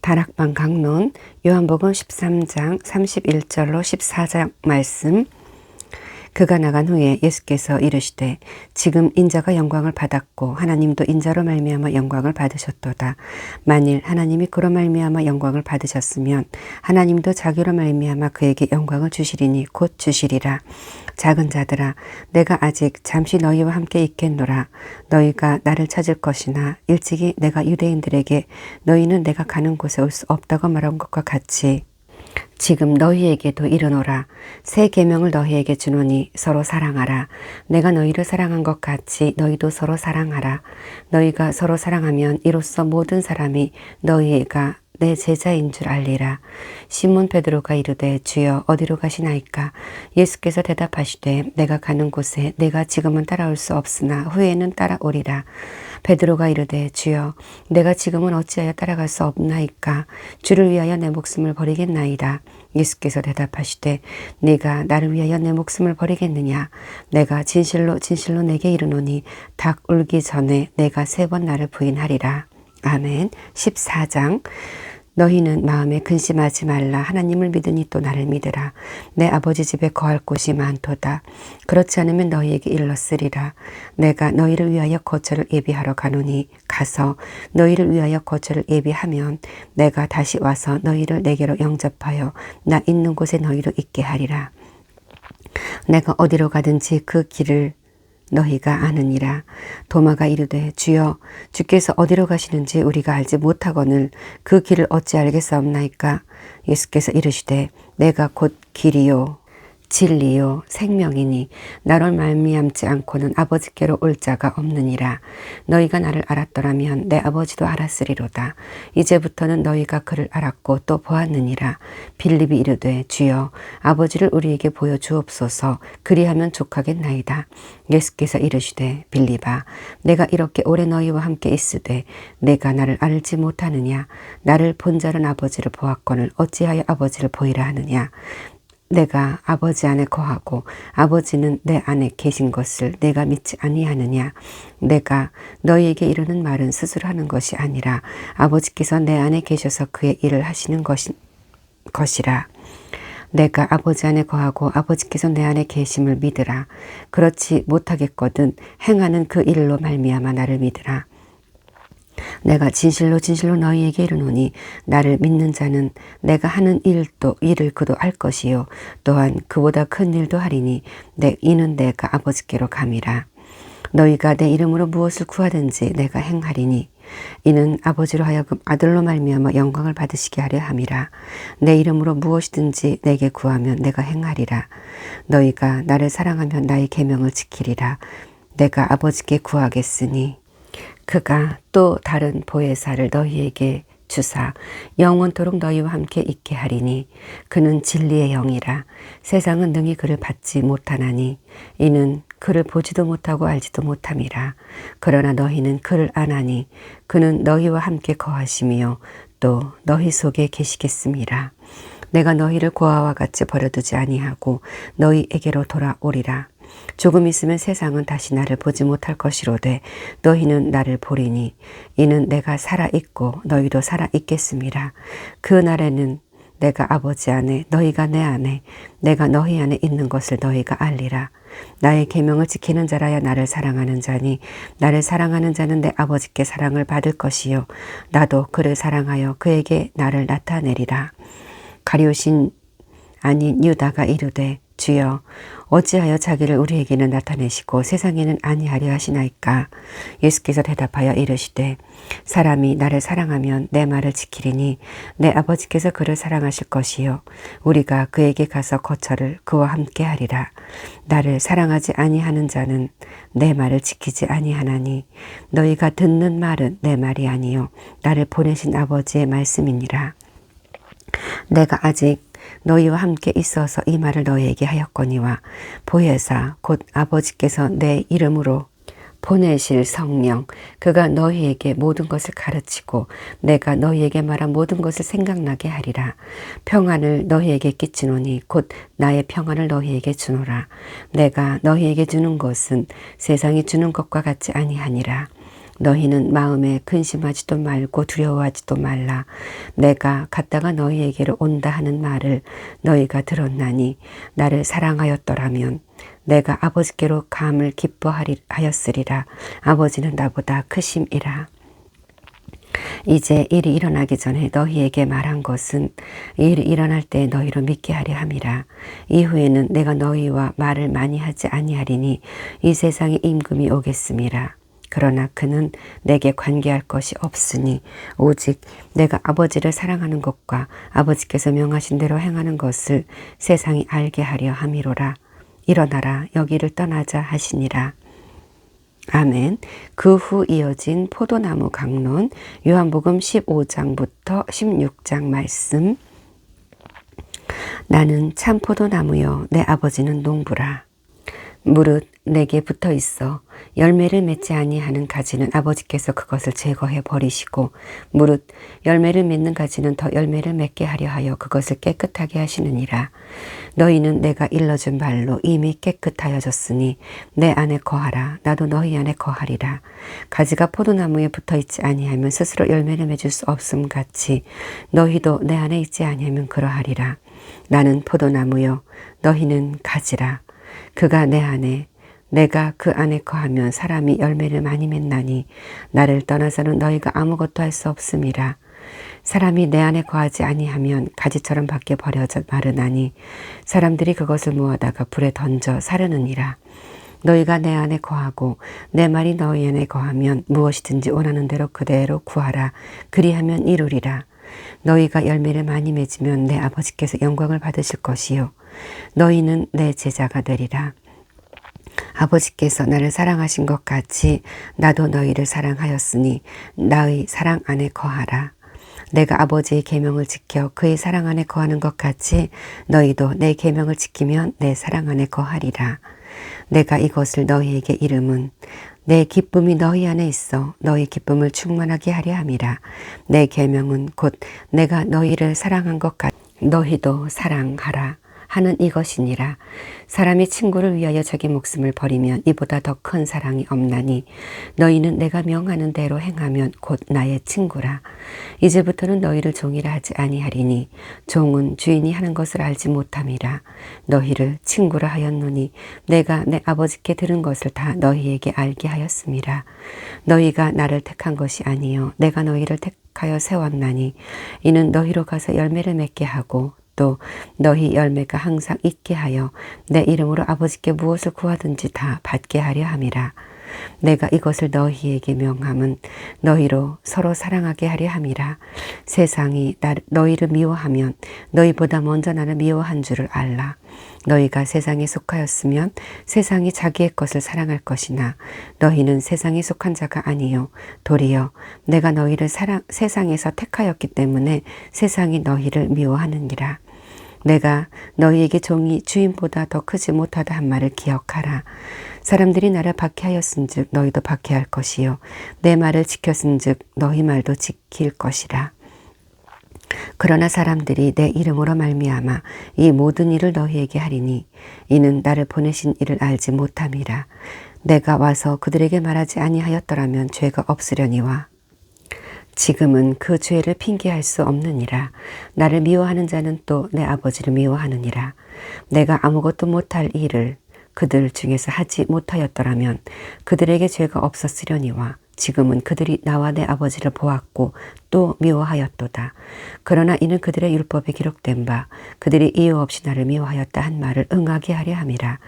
다락방 강론 요한복음 13장 31절로 14장 말씀. 그가 나간 후에 예수께서 이르시되 지금 인자가 영광을 받았고 하나님도 인자로 말미암아 영광을 받으셨도다. 만일 하나님이 그로 말미암아 영광을 받으셨으면 하나님도 자기로 말미암아 그에게 영광을 주시리니 곧 주시리라. 작은 자들아, 내가 아직 잠시 너희와 함께 있겠노라. 너희가 나를 찾을 것이나 일찍이 내가 유대인들에게 너희는 내가 가는 곳에 올 수 없다고 말한 것과 같이 지금 너희에게도 이르노라. 새 계명을 너희에게 주노니 서로 사랑하라. 내가 너희를 사랑한 것 같이 너희도 서로 사랑하라. 너희가 서로 사랑하면 이로써 모든 사람이 너희가 내 제자인 줄 알리라. 시몬 베드로가 이르되 주여 어디로 가시나이까? 예수께서 대답하시되 내가 가는 곳에 내가 지금은 따라올 수 없으나 후에는 따라오리라. 베드로가 이르되 주여 내가 지금은 어찌하여 따라갈 수 없나이까? 주를 위하여 내 목숨을 버리겠나이다. 예수께서 대답하시되 네가 나를 위하여 내 목숨을 버리겠느냐? 내가 진실로 진실로 내게 이르노니 닭 울기 전에 내가 3번 나를 부인하리라. 아멘. 14장. 너희는 마음에 근심하지 말라. 하나님을 믿으니 또 나를 믿으라. 내 아버지 집에 거할 곳이 많도다. 그렇지 않으면 너희에게 일렀으리라. 내가 너희를 위하여 거처를 예비하러 가노니 가서 너희를 위하여 거처를 예비하면 내가 다시 와서 너희를 내게로 영접하여 나 있는 곳에 너희로 있게 하리라. 내가 어디로 가든지 그 길을 너희가 아느니라. 도마가 이르되 주여 주께서 어디로 가시는지 우리가 알지 못하거늘 그 길을 어찌 알겠사옵나이까? 예수께서 이르시되 내가 곧 길이요 진리요 생명이니 나로 말미암지 않고는 아버지께로 올 자가 없느니라. 너희가 나를 알았더라면 내 아버지도 알았으리로다. 이제부터는 너희가 그를 알았고 또 보았느니라. 빌립이 이르되 주여 아버지를 우리에게 보여주옵소서. 그리하면 족하겠나이다. 예수께서 이르시되 빌립아 내가 이렇게 오래 너희와 함께 있으되 내가 나를 알지 못하느냐? 나를 본 자는 아버지를 보았거늘 어찌하여 아버지를 보이라 하느냐? 내가 아버지 안에 거하고 아버지는 내 안에 계신 것을 내가 믿지 아니하느냐? 내가 너희에게 이르는 말은 스스로 하는 것이 아니라 아버지께서 내 안에 계셔서 그의 일을 하시는 것이라. 내가 아버지 안에 거하고 아버지께서 내 안에 계심을 믿으라. 그렇지 못하겠거든 행하는 그 일로 말미암아 나를 믿으라. 내가 진실로 진실로 너희에게 이르노니 나를 믿는 자는 내가 하는 일을 그도 할 것이요 또한 그보다 큰 일도 하리니 이는 내가 아버지께로 감이라. 너희가 내 이름으로 무엇을 구하든지 내가 행하리니 이는 아버지로 하여금 아들로 말미암아 영광을 받으시게 하려 함이라. 내 이름으로 무엇이든지 내게 구하면 내가 행하리라. 너희가 나를 사랑하면 나의 계명을 지키리라. 내가 아버지께 구하겠으니 그가 또 다른 보혜사를 너희에게 주사 영원토록 너희와 함께 있게 하리니 그는 진리의 영이라. 세상은 능히 그를 받지 못하나니 이는 그를 보지도 못하고 알지도 못함이라. 그러나 너희는 그를 아나니 그는 너희와 함께 거하시며 또 너희 속에 계시겠음이라. 내가 너희를 고아와 같이 버려두지 아니하고 너희에게로 돌아오리라. 조금 있으면 세상은 다시 나를 보지 못할 것이로되 너희는 나를 보리니 이는 내가 살아있고 너희도 살아있겠음이라. 그 날에는 내가 아버지 안에 너희가 내 안에 내가 너희 안에 있는 것을 너희가 알리라. 나의 계명을 지키는 자라야 나를 사랑하는 자니 나를 사랑하는 자는 내 아버지께 사랑을 받을 것이요 나도 그를 사랑하여 그에게 나를 나타내리라. 가룟신 아닌 유다가 이르되 주여 어찌하여 자기를 우리에게는 나타내시고 세상에는 아니하려 하시나이까? 예수께서 대답하여 이르시되 사람이 나를 사랑하면 내 말을 지키리니 내 아버지께서 그를 사랑하실 것이요 우리가 그에게 가서 거처를 그와 함께 하리라. 나를 사랑하지 아니하는 자는 내 말을 지키지 아니하나니 너희가 듣는 말은 내 말이 아니요 나를 보내신 아버지의 말씀이니라. 내가 아직 너희와 함께 있어서 이 말을 너희에게 하였거니와 보혜사 곧 아버지께서 내 이름으로 보내실 성령 그가 너희에게 모든 것을 가르치고 내가 너희에게 말한 모든 것을 생각나게 하리라. 평안을 너희에게 끼치노니 곧 나의 평안을 너희에게 주노라. 내가 너희에게 주는 것은 세상이 주는 것과 같지 아니하니라. 너희는 마음에 근심하지도 말고 두려워하지도 말라. 내가 갔다가 너희에게로 온다 하는 말을 너희가 들었나니 나를 사랑하였더라면 내가 아버지께로 감을 기뻐하였으리라. 아버지는 나보다 크심이라. 이제 일이 일어나기 전에 너희에게 말한 것은 일이 일어날 때 너희로 믿게 하려 함이라. 이후에는 내가 너희와 말을 많이 하지 아니하리니 이 세상에 임금이 오겠음이라. 그러나 그는 내게 관계할 것이 없으니 오직 내가 아버지를 사랑하는 것과 아버지께서 명하신 대로 행하는 것을 세상이 알게 하려 함이로라. 일어나라 여기를 떠나자 하시니라. 아멘. 그 후 이어진 포도나무 강론 요한복음 15장부터 16장 말씀. 나는 참 포도나무요 내 아버지는 농부라. 무릇 내게 붙어 있어 열매를 맺지 아니하는 가지는 아버지께서 그것을 제거해 버리시고 무릇 열매를 맺는 가지는 더 열매를 맺게 하려 하여 그것을 깨끗하게 하시느니라. 너희는 내가 일러준 말로 이미 깨끗하여졌으니 내 안에 거하라. 나도 너희 안에 거하리라. 가지가 포도나무에 붙어 있지 아니하면 스스로 열매를 맺을 수 없음 같이 너희도 내 안에 있지 아니하면 그러하리라. 나는 포도나무요 너희는 가지라. 그가 내 안에 내가 그 안에 거하면 사람이 열매를 많이 맺나니 나를 떠나서는 너희가 아무것도 할 수 없음이라. 사람이 내 안에 거하지 아니하면 가지처럼 밖에 버려져 마르나니 사람들이 그것을 모아다가 불에 던져 사르느니라. 너희가 내 안에 거하고 내 말이 너희 안에 거하면 무엇이든지 원하는 대로 그대로 구하라. 그리하면 이루리라. 너희가 열매를 많이 맺으면 내 아버지께서 영광을 받으실 것이요 너희는 내 제자가 되리라. 아버지께서 나를 사랑하신 것 같이 나도 너희를 사랑하였으니 나의 사랑 안에 거하라. 내가 아버지의 계명을 지켜 그의 사랑 안에 거하는 것 같이 너희도 내 계명을 지키면 내 사랑 안에 거하리라. 내가 이것을 너희에게 이름은 내 기쁨이 너희 안에 있어 너희 기쁨을 충만하게 하려 함이라. 내 계명은 곧 내가 너희를 사랑한 것 같이 너희도 사랑하라 하는 이것이니라. 사람이 친구를 위하여 자기 목숨을 버리면 이보다 더 큰 사랑이 없나니 너희는 내가 명하는 대로 행하면 곧 나의 친구라. 이제부터는 너희를 종이라 하지 아니하리니 종은 주인이 하는 것을 알지 못함이라. 너희를 친구라 하였노니 내가 내 아버지께 들은 것을 다 너희에게 알게 하였음이라. 너희가 나를 택한 것이 아니요 내가 너희를 택하여 세웠나니 이는 너희로 가서 열매를 맺게 하고 또 너희 열매가 항상 있게 하여 내 이름으로 아버지께 무엇을 구하든지 다 받게 하려 함이라. 내가 이것을 너희에게 명함은 너희로 서로 사랑하게 하려 함이라. 세상이 너희를 미워하면 너희보다 먼저 나를 미워한 줄을 알라. 너희가 세상에 속하였으면 세상이 자기의 것을 사랑할 것이나 너희는 세상에 속한 자가 아니요 도리어 내가 너희를 세상에서 택하였기 때문에 세상이 너희를 미워하느니라. 내가 너희에게 종이 주인보다 더 크지 못하다 한 말을 기억하라. 사람들이 나를 박해하였은즉 너희도 박해할 것이요 내 말을 지켰은즉 너희 말도 지킬 것이라. 그러나 사람들이 내 이름으로 말미암아 이 모든 일을 너희에게 하리니 이는 나를 보내신 이를 알지 못함이라. 내가 와서 그들에게 말하지 아니하였더라면 죄가 없으려니와 지금은 그 죄를 핑계할 수 없느니라. 나를 미워하는 자는 또 내 아버지를 미워하느니라. 내가 아무것도 못할 일을 그들 중에서 하지 못하였더라면 그들에게 죄가 없었으려니와 지금은 그들이 나와 내 아버지를 보았고 또 미워하였도다. 그러나 이는 그들의 율법에 기록된 바 그들이 이유 없이 나를 미워하였다 한 말을 응하게 하려 함이라.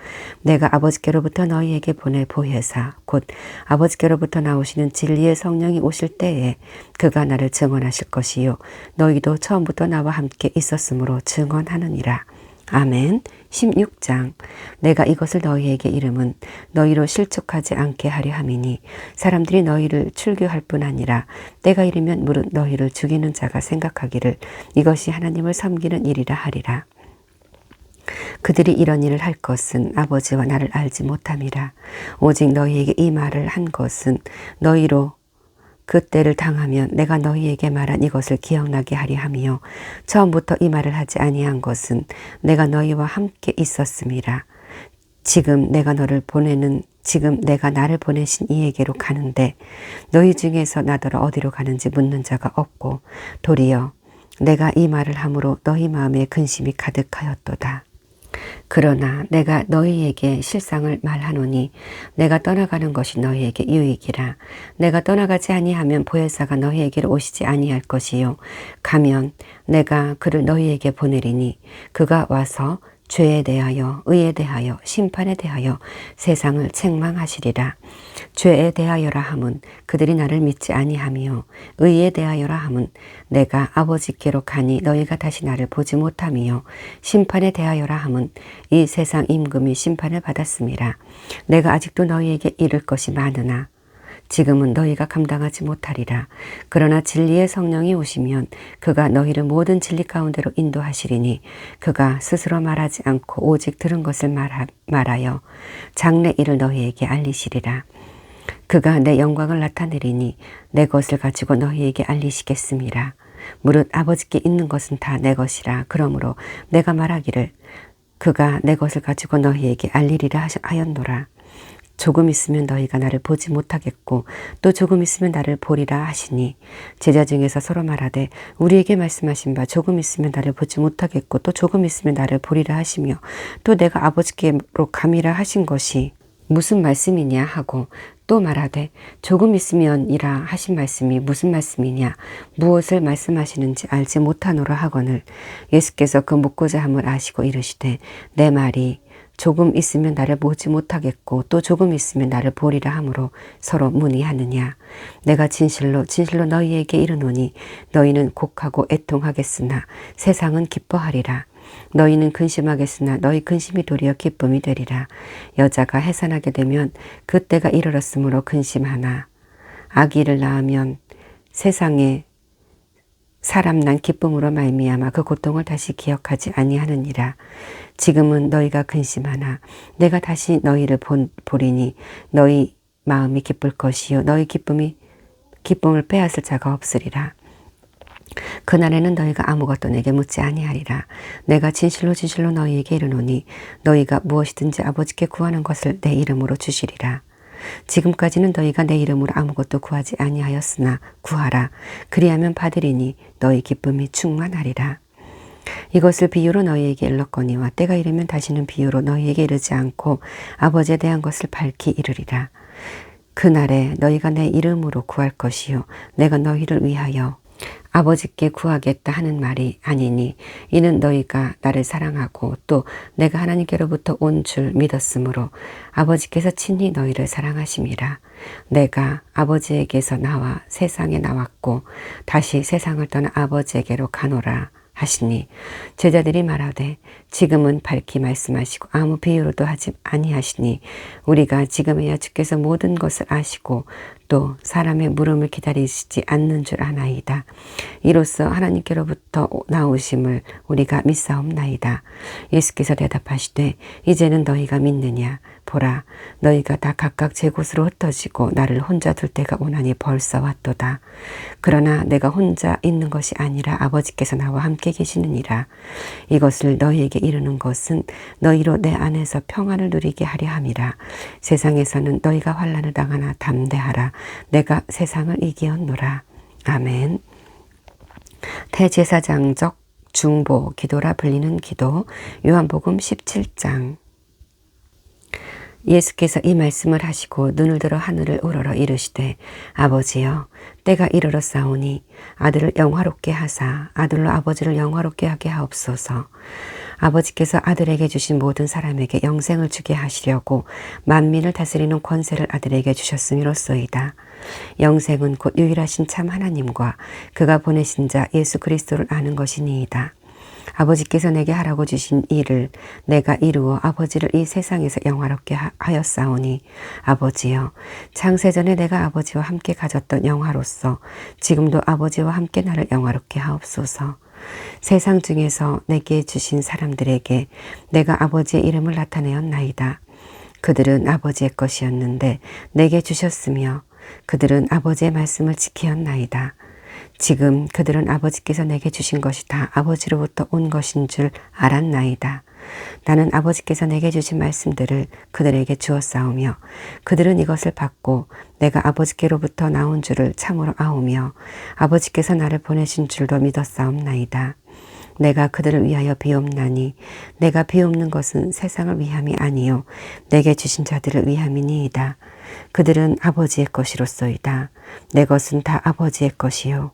내가 아버지께로부터 너희에게 보낼 보혜사 곧 아버지께로부터 나오시는 진리의 성령이 오실 때에 그가 나를 증언하실 것이요 너희도 처음부터 나와 함께 있었으므로 증언하느니라. 아멘. 16장. 내가 이것을 너희에게 이름은 너희로 실족하지 않게 하려 함이니 사람들이 너희를 출교할 뿐 아니라 때가 이르면 무릇 너희를 죽이는 자가 생각하기를 이것이 하나님을 섬기는 일이라 하리라. 그들이 이런 일을 할 것은 아버지와 나를 알지 못함이라. 오직 너희에게 이 말을 한 것은 너희로 그때를 당하면 내가 너희에게 말한 이것을 기억나게 하리 함이요 처음부터 이 말을 하지 아니한 것은 내가 너희와 함께 있었음이라. 지금 내가 너를 보내는 지금 내가 나를 보내신 이에게로 가는데 너희 중에서 나더러 어디로 가는지 묻는 자가 없고 도리어 내가 이 말을 함으로 너희 마음에 근심이 가득하였도다. 그러나 내가 너희에게 실상을 말하노니 내가 떠나가는 것이 너희에게 유익이라. 내가 떠나가지 아니하면 보혜사가 너희에게로 오시지 아니할 것이요 가면 내가 그를 너희에게 보내리니 그가 와서 죄에 대하여 의에 대하여 심판에 대하여 세상을 책망하시리라. 죄에 대하여라 함은 그들이 나를 믿지 아니하며 의에 대하여라 함은 내가 아버지께로 가니 너희가 다시 나를 보지 못하며 심판에 대하여라 함은 이 세상 임금이 심판을 받았음이라. 내가 아직도 너희에게 이를 것이 많으나 지금은 너희가 감당하지 못하리라. 그러나 진리의 성령이 오시면 그가 너희를 모든 진리 가운데로 인도하시리니 그가 스스로 말하지 않고 오직 들은 것을 말하여 장래 일을 너희에게 알리시리라. 그가 내 영광을 나타내리니 내 것을 가지고 너희에게 알리시겠음이라. 무릇 아버지께 있는 것은 다 내 것이라. 그러므로 내가 말하기를 그가 내 것을 가지고 너희에게 알리리라 하였노라. 조금 있으면 너희가 나를 보지 못하겠고 또 조금 있으면 나를 보리라 하시니 제자 중에서 서로 말하되 우리에게 말씀하신 바 조금 있으면 나를 보지 못하겠고 또 조금 있으면 나를 보리라 하시며 또 내가 아버지께로 감이라 하신 것이 무슨 말씀이냐 하고 또 말하되 조금 있으면이라 하신 말씀이 무슨 말씀이냐 무엇을 말씀하시는지 알지 못하노라 하거늘 예수께서 그 묻고자 함을 아시고 이르시되 내 말이 조금 있으면 나를 보지 못하겠고 또 조금 있으면 나를 보리라 하므로 서로 문의하느냐. 내가 진실로 너희에게 이르노니 너희는 곡하고 애통하겠으나 세상은 기뻐하리라. 너희는 근심하겠으나 너희 근심이 도리어 기쁨이 되리라. 여자가 해산하게 되면 그때가 이르렀으므로 근심하나 아기를 낳으면 세상에 사람 난 기쁨으로 말미암아 그 고통을 다시 기억하지 아니하느니라. 지금은 너희가 근심하나 내가 다시 너희를 보리니 너희 마음이 기쁠 것이요 너희 기쁨을 빼앗을 자가 없으리라. 그날에는 너희가 아무것도 내게 묻지 아니하리라. 내가 진실로 너희에게 이르노니 너희가 무엇이든지 아버지께 구하는 것을 내 이름으로 주시리라. 지금까지는 너희가 내 이름으로 아무것도 구하지 아니하였으나 구하라. 그리하면 받으리니 너희 기쁨이 충만하리라. 이것을 비유로 너희에게 일렀거니와 때가 이르면 다시는 비유로 너희에게 이르지 않고 아버지에 대한 것을 밝히 이르리라. 그날에 너희가 내 이름으로 구할 것이요 내가 너희를 위하여 아버지께 구하겠다 하는 말이 아니니 이는 너희가 나를 사랑하고 또 내가 하나님께로부터 온 줄 믿었으므로 아버지께서 친히 너희를 사랑하심이라. 내가 아버지에게서 나와 세상에 나왔고 다시 세상을 떠나 아버지에게로 가노라 하시니 제자들이 말하되 지금은 밝히 말씀하시고 아무 비유로도 하지 아니하시니 우리가 지금에야 주께서 모든 것을 아시고 또 사람의 물음을 기다리시지 않는 줄 아나이다. 이로써 하나님께로부터 나오심을 우리가 믿사옵나이다. 예수께서 대답하시되 이제는 너희가 믿느냐. 보라 너희가 다 각각 제 곳으로 흩어지고 나를 혼자 둘 때가 오나니 벌써 왔도다. 그러나 내가 혼자 있는 것이 아니라 아버지께서 나와 함께 계시느니라. 이것을 너희에게 이르는 것은 너희로 내 안에서 평안을 누리게 하려 함이라. 세상에서는 너희가 환난을 당하나 담대하라. 내가 세상을 이기었노라. 아멘. 대제사장적 중보 기도라 불리는 기도 요한복음 17장. 예수께서 이 말씀을 하시고 눈을 들어 하늘을 우러러 이르시되 아버지여 때가 이르렀사오니 아들을 영화롭게 하사 아들로 아버지를 영화롭게 하게 하옵소서. 아버지께서 아들에게 주신 모든 사람에게 영생을 주게 하시려고 만민을 다스리는 권세를 아들에게 주셨음이로소이다. 영생은 곧 유일하신 참 하나님과 그가 보내신 자 예수 그리스도를 아는 것이니이다. 아버지께서 내게 하라고 주신 일을 내가 이루어 아버지를 이 세상에서 영화롭게 하였사오니 아버지여 창세전에 내가 아버지와 함께 가졌던 영화로서 지금도 아버지와 함께 나를 영화롭게 하옵소서. 세상 중에서 내게 주신 사람들에게 내가 아버지의 이름을 나타내었나이다. 그들은 아버지의 것이었는데 내게 주셨으며 그들은 아버지의 말씀을 지키었나이다. 지금 그들은 아버지께서 내게 주신 것이 다 아버지로부터 온 것인 줄 알았나이다. 나는 아버지께서 내게 주신 말씀들을 그들에게 주었사오며 그들은 이것을 받고 내가 아버지께로부터 나온 줄을 참으로 아오며 아버지께서 나를 보내신 줄도 믿었사옵나이다. 내가 그들을 위하여 비옵나니 내가 비옵는 것은 세상을 위함이 아니요 내게 주신 자들을 위함이니이다. 그들은 아버지의 것이로소이다. 내 것은 다 아버지의 것이요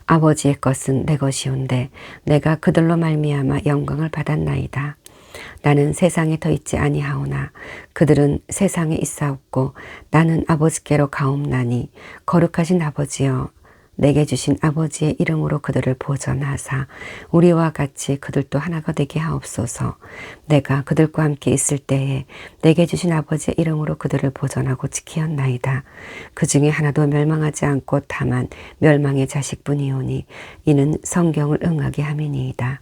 아버지의 것은 내 것이온데 내가 그들로 말미암아 영광을 받았나이다. 나는 세상에 더 있지 아니하오나 그들은 세상에 있사옵고 나는 아버지께로 가옵나니 거룩하신 아버지여 내게 주신 아버지의 이름으로 그들을 보전하사 우리와 같이 그들도 하나가 되게 하옵소서. 내가 그들과 함께 있을 때에 내게 주신 아버지의 이름으로 그들을 보전하고 지키었나이다. 그 중에 하나도 멸망하지 않고 다만 멸망의 자식뿐이오니 이는 성경을 응하게 함이니이다.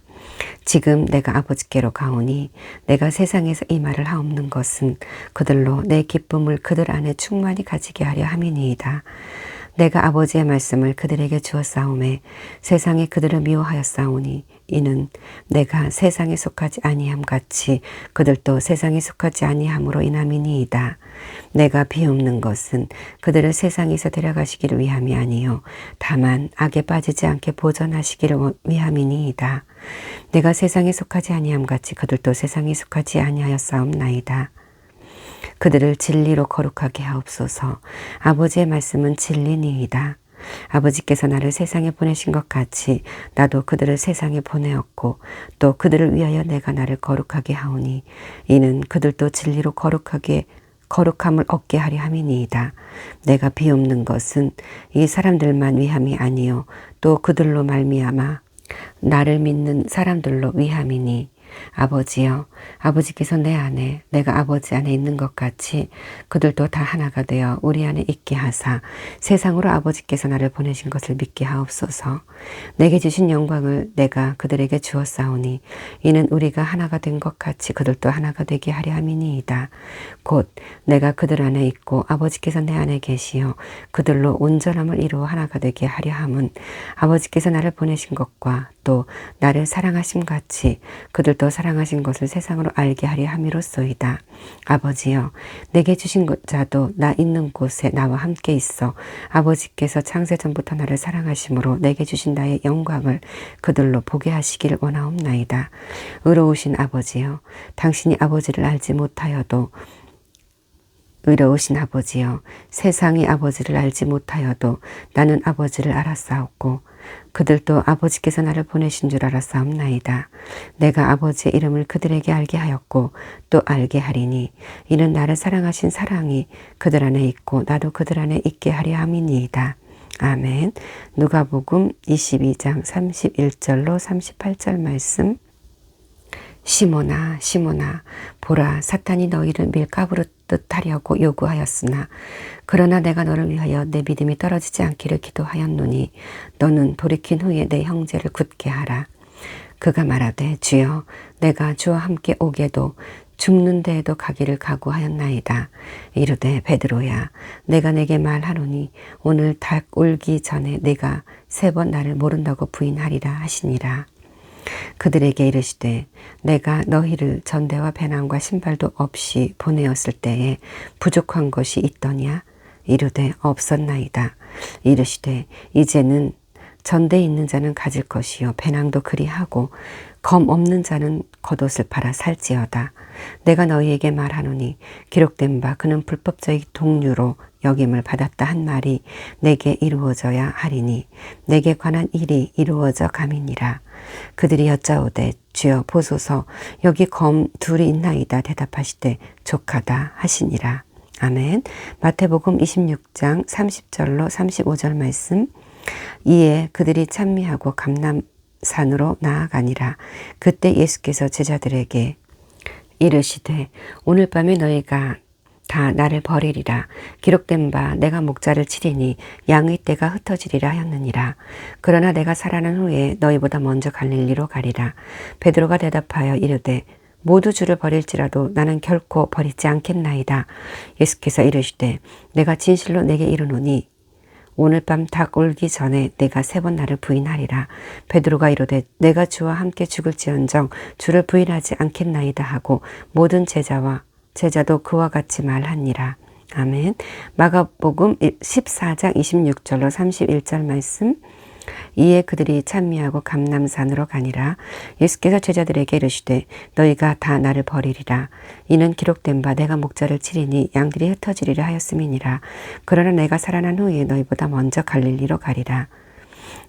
지금 내가 아버지께로 가오니 내가 세상에서 이 말을 하옵는 것은 그들로 내 기쁨을 그들 안에 충만히 가지게 하려 함이니이다. 내가 아버지의 말씀을 그들에게 주었사오매 세상에 그들을 미워하였사오니 이는 내가 세상에 속하지 아니함 같이 그들도 세상에 속하지 아니함으로 인함이니이다. 내가 비옵는 것은 그들을 세상에서 데려가시기를 위함이 아니요 다만 악에 빠지지 않게 보전하시기를 위함이니이다. 내가 세상에 속하지 아니함 같이 그들도 세상에 속하지 아니하였사옵나이다. 그들을 진리로 거룩하게 하옵소서. 아버지의 말씀은 진리니이다. 아버지께서 나를 세상에 보내신 것 같이 나도 그들을 세상에 보내었고 또 그들을 위하여 내가 나를 거룩하게 하오니 이는 그들도 진리로 거룩함을 얻게 하려 함이니이다. 내가 비옵는 것은 이 사람들만 위함이 아니요 또 그들로 말미암아 나를 믿는 사람들로 위함이니 아버지여 아버지께서 내 안에 내가 아버지 안에 있는 것 같이 그들도 다 하나가 되어 우리 안에 있게 하사 세상으로 아버지께서 나를 보내신 것을 믿게 하옵소서. 내게 주신 영광을 내가 그들에게 주었사오니 이는 우리가 하나가 된 것 같이 그들도 하나가 되게 하려 함이니이다. 곧 내가 그들 안에 있고 아버지께서 내 안에 계시어 그들로 온전함을 이루어 하나가 되게 하려 함은 아버지께서 나를 보내신 것과 또 나를 사랑하심 같이 그들도 사랑하신 것을 세상으로 알게 하려 함이로소이다. 아버지여 내게 주신 자도 나 있는 곳에 나와 함께 있어 아버지께서 창세전부터 나를 사랑하심으로 내게 주신 나의 영광을 그들로 보게 하시기를 원하옵나이다. 의로우신 아버지여 당신이 아버지를 알지 못하여도 의로우신 아버지여 세상이 아버지를 알지 못하여도 나는 아버지를 알았사옵고 그들도 아버지께서 나를 보내신 줄 알았사옵나이다. 내가 아버지의 이름을 그들에게 알게 하였고 또 알게 하리니 이는 나를 사랑하신 사랑이 그들 안에 있고 나도 그들 안에 있게 하려 함이니이다. 아멘. 누가복음 22장 31절로 38절 말씀. 시몬아 시몬아 보라 사탄이 너희를 밀가부르듯 하려고 요구하였으나 그러나 내가 너를 위하여 내 믿음이 떨어지지 않기를 기도하였노니 너는 돌이킨 후에 내 형제를 굳게 하라. 그가 말하되 주여 내가 주와 함께 오게도 죽는 데에도 가기를 각오하였나이다. 이르되 베드로야 내가 내게 말하노니 오늘 닭 울기 전에 내가 3번 나를 모른다고 부인하리라 하시니라. 그들에게 이르시되 내가 너희를 전대와 배낭과 신발도 없이 보내었을 때에 부족한 것이 있더냐? 이르되 없었나이다. 이르시되 이제는 전대에 있는 자는 가질 것이요 배낭도 그리하고 검 없는 자는 겉옷을 팔아 살지어다. 내가 너희에게 말하노니 기록된 바 그는 불법적인 동류로 역임을 받았다 한 말이 내게 이루어져야 하리니 내게 관한 일이 이루어져 감이니라. 그들이 여짜오되 주여 보소서 여기 검 둘이 있나이다. 대답하시되 족하다 하시니라. 아멘. 마태복음 26장 30절로 35절 말씀. 이에 그들이 찬미하고 감람산으로 나아가니라. 그때 예수께서 제자들에게 이르시되 오늘 밤에 너희가 다 나를 버리리라. 기록된 바 내가 목자를 치리니 양의 떼가 흩어지리라 하였느니라. 그러나 내가 살아난 후에 너희보다 먼저 갈릴리로 가리라. 베드로가 대답하여 이르되 모두 주를 버릴지라도 나는 결코 버리지 않겠나이다. 예수께서 이르시되 내가 진실로 내게 이르노니 오늘 밤 닭 울기 전에 내가 3번 나를 부인하리라. 베드로가 이르되 내가 주와 함께 죽을지언정 주를 부인하지 않겠나이다 하고 모든 제자도 그와 같이 말하니라. 아멘. 마가복음 14장 26절로 31절 말씀. 이에 그들이 찬미하고 감람산으로 가니라. 예수께서 제자들에게 이르시되 너희가 다 나를 버리리라. 이는 기록된 바 내가 목자를 치리니 양들이 흩어지리라 하였음이니라. 그러나 내가 살아난 후에 너희보다 먼저 갈릴리로 가리라.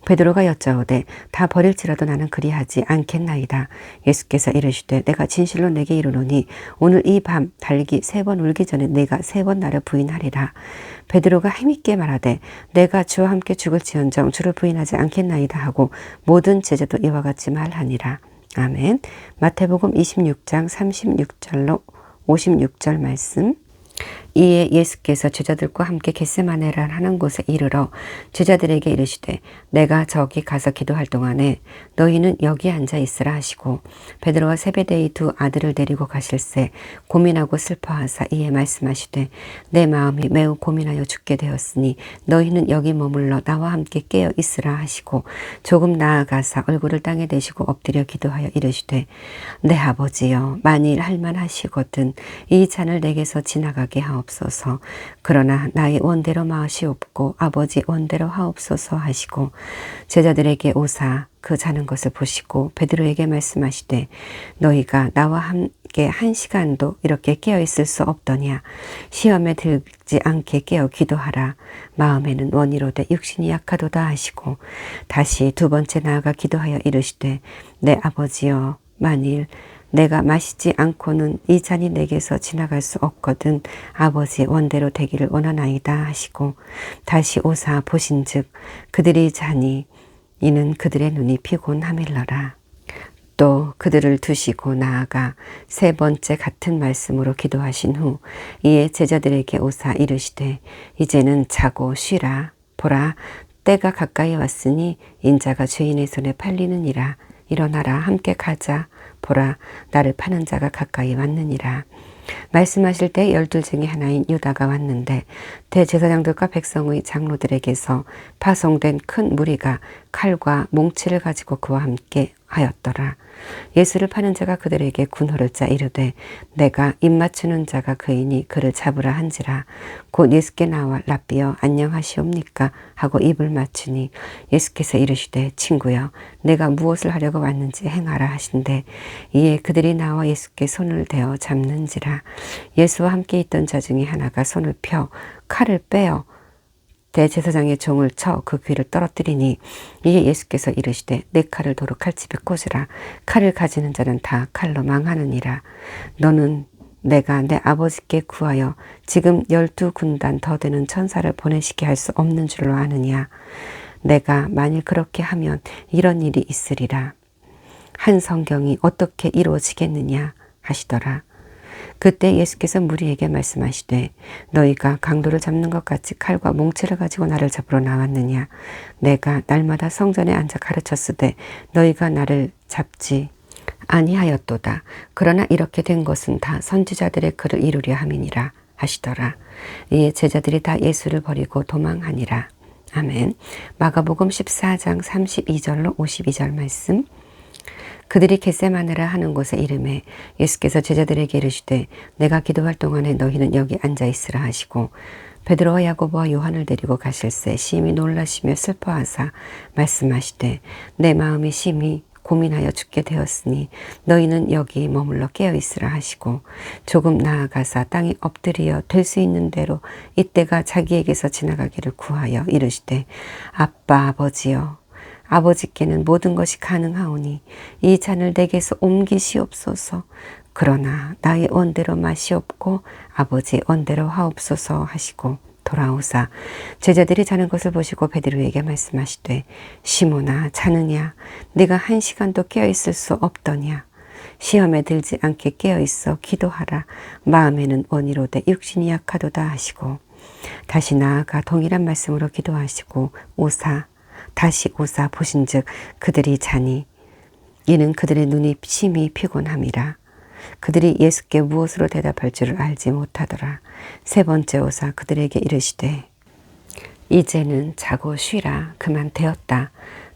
베드로가 여짜오되 다 버릴지라도 나는 그리하지 않겠나이다. 예수께서 이르시되 내가 진실로 내게 이르노니 오늘 이 밤 닭이 3번 울기 전에 내가 3번 나를 부인하리라. 베드로가 힘있게 말하되 내가 주와 함께 죽을지언정 주를 부인하지 않겠나이다 하고 모든 제자도 이와 같이 말하니라. 아멘. 마태복음 26장 36절로 56절 말씀. 이에 예수께서 제자들과 함께 겟세마네라 하는 곳에 이르러 제자들에게 이르시되 내가 저기 가서 기도할 동안에 너희는 여기 앉아 있으라 하시고 베드로와 세베대의 2 아들을 데리고 가실새 고민하고 슬퍼하사 이에 말씀하시되 내 마음이 매우 고민하여 죽게 되었으니 너희는 여기 머물러 나와 함께 깨어 있으라 하시고 조금 나아가사 얼굴을 땅에 대시고 엎드려 기도하여 이르시되 내 아버지여 만일 할만하시거든 이 잔을 내게서 지나가게 하옵소서. 그러나 나의 원대로 마시옵고 아버지 원대로 하옵소서 하시고 제자들에게 오사 그 자는 것을 보시고 베드로에게 말씀하시되 너희가 나와 함께 1시간도 이렇게 깨어 있을 수 없더냐. 시험에 들지 않게 깨어 기도하라. 마음에는 원이로되 육신이 약하도다 하시고 다시 2번째 나아가 기도하여 이르시되 내 아버지여 만일 내가 마시지 않고는 이 잔이 내게서 지나갈 수 없거든 아버지 원대로 되기를 원하나이다 하시고 다시 오사 보신즉 그들이 자니 이는 그들의 눈이 피곤함일러라. 또 그들을 두시고 나아가 3번째 같은 말씀으로 기도하신 후 이에 제자들에게 오사 이르시되 이제는 자고 쉬라. 보라 때가 가까이 왔으니 인자가 죄인의 손에 팔리느니라. 일어나라 함께 가자. 보라 나를 파는 자가 가까이 왔느니라. 말씀하실 때 12 중에 하나인 유다가 왔는데 대제사장들과 백성의 장로들에게서 파송된 큰 무리가 칼과 몽치를 가지고 그와 함께 하였더라. 예수를 파는 자가 그들에게 군호를 짜 이르되 내가 입 맞추는 자가 그이니 그를 잡으라 한지라. 곧 예수께 나와 랍비여 안녕하시옵니까 하고 입을 맞추니 예수께서 이르시되 친구여 내가 무엇을 하려고 왔는지 행하라 하신대. 이에 그들이 나와 예수께 손을 대어 잡는지라. 예수와 함께 있던 자 중에 하나가 손을 펴 칼을 빼어 대제사장의 종을 쳐 그 귀를 떨어뜨리니 이에 예수께서 이르시되 내 칼을 도로 칼집에 꽂으라. 칼을 가지는 자는 다 칼로 망하느니라. 너는 내가 내 아버지께 구하여 지금 12군단 더 되는 천사를 보내시게 할 수 없는 줄로 아느냐. 내가 만일 그렇게 하면 이런 일이 있으리라. 한 성경이 어떻게 이루어지겠느냐 하시더라. 그때 예수께서 무리에게 말씀하시되 너희가 강도를 잡는 것 같이 칼과 몽치를 가지고 나를 잡으러 나왔느냐. 내가 날마다 성전에 앉아 가르쳤으되 너희가 나를 잡지 아니하였도다. 그러나 이렇게 된 것은 다 선지자들의 글을 이루려 함이니라 하시더라. 이에 제자들이 다 예수를 버리고 도망하니라. 아멘. 마가복음 14장 32절로 52절 말씀. 그들이 겟세마네라 하는 곳에 이름에 예수께서 제자들에게 이르시되 내가 기도할 동안에 너희는 여기 앉아 있으라 하시고 베드로와 야고보와 요한을 데리고 가실새 심히 놀라시며 슬퍼하사 말씀하시되 내 마음이 심히 고민하여 죽게 되었으니 너희는 여기 머물러 깨어 있으라 하시고 조금 나아가사 땅에 엎드려 될 수 있는 대로 이때가 자기에게서 지나가기를 구하여 이르시되 아빠 아버지여 아버지께는 모든 것이 가능하오니 이 잔을 내게서 옮기시옵소서. 그러나 나의 원대로 마시옵고 아버지 원대로 하옵소서 하시고 돌아오사 제자들이 자는 것을 보시고 베드로에게 말씀하시되 시몬아 자느냐. 네가 1시간도 깨어있을 수 없더냐. 시험에 들지 않게 깨어있어 기도하라. 마음에는 원이로되 육신이 약하도다 하시고 다시 나아가 동일한 말씀으로 기도하시고 다시 오사 보신즉 그들이 자니 이는 그들의 눈이 심히 피곤함이라. 그들이 예수께 무엇으로 대답할 줄을 알지 못하더라. 3번째 오사 그들에게 이르시되 이제는 자고 쉬라. 그만 되었다.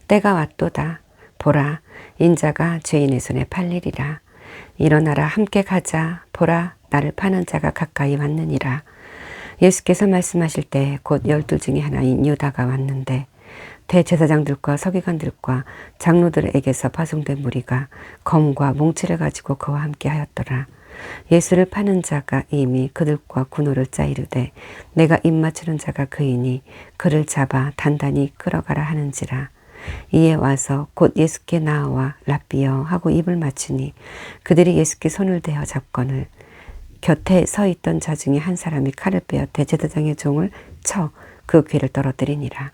때가 왔도다. 보라, 인자가 죄인의 손에 팔리리라. 일어나라, 함께 가자. 보라, 나를 파는 자가 가까이 왔느니라. 예수께서 말씀하실 때 곧 12 중에 하나인 유다가 왔는데 대제사장들과 서기관들과 장로들에게서 파송된 무리가 검과 몽치를 가지고 그와 함께 하였더라. 예수를 파는 자가 이미 그들과 군호를 짜 이르되 내가 입맞추는 자가 그이니 그를 잡아 단단히 끌어가라 하는지라. 이에 와서 곧 예수께 나와 랍비여 하고 입을 맞추니 그들이 예수께 손을 대어 잡거늘 곁에 서 있던 자 중에 한 사람이 칼을 빼어 대제사장의 종을 쳐 그 귀를 떨어뜨리니라.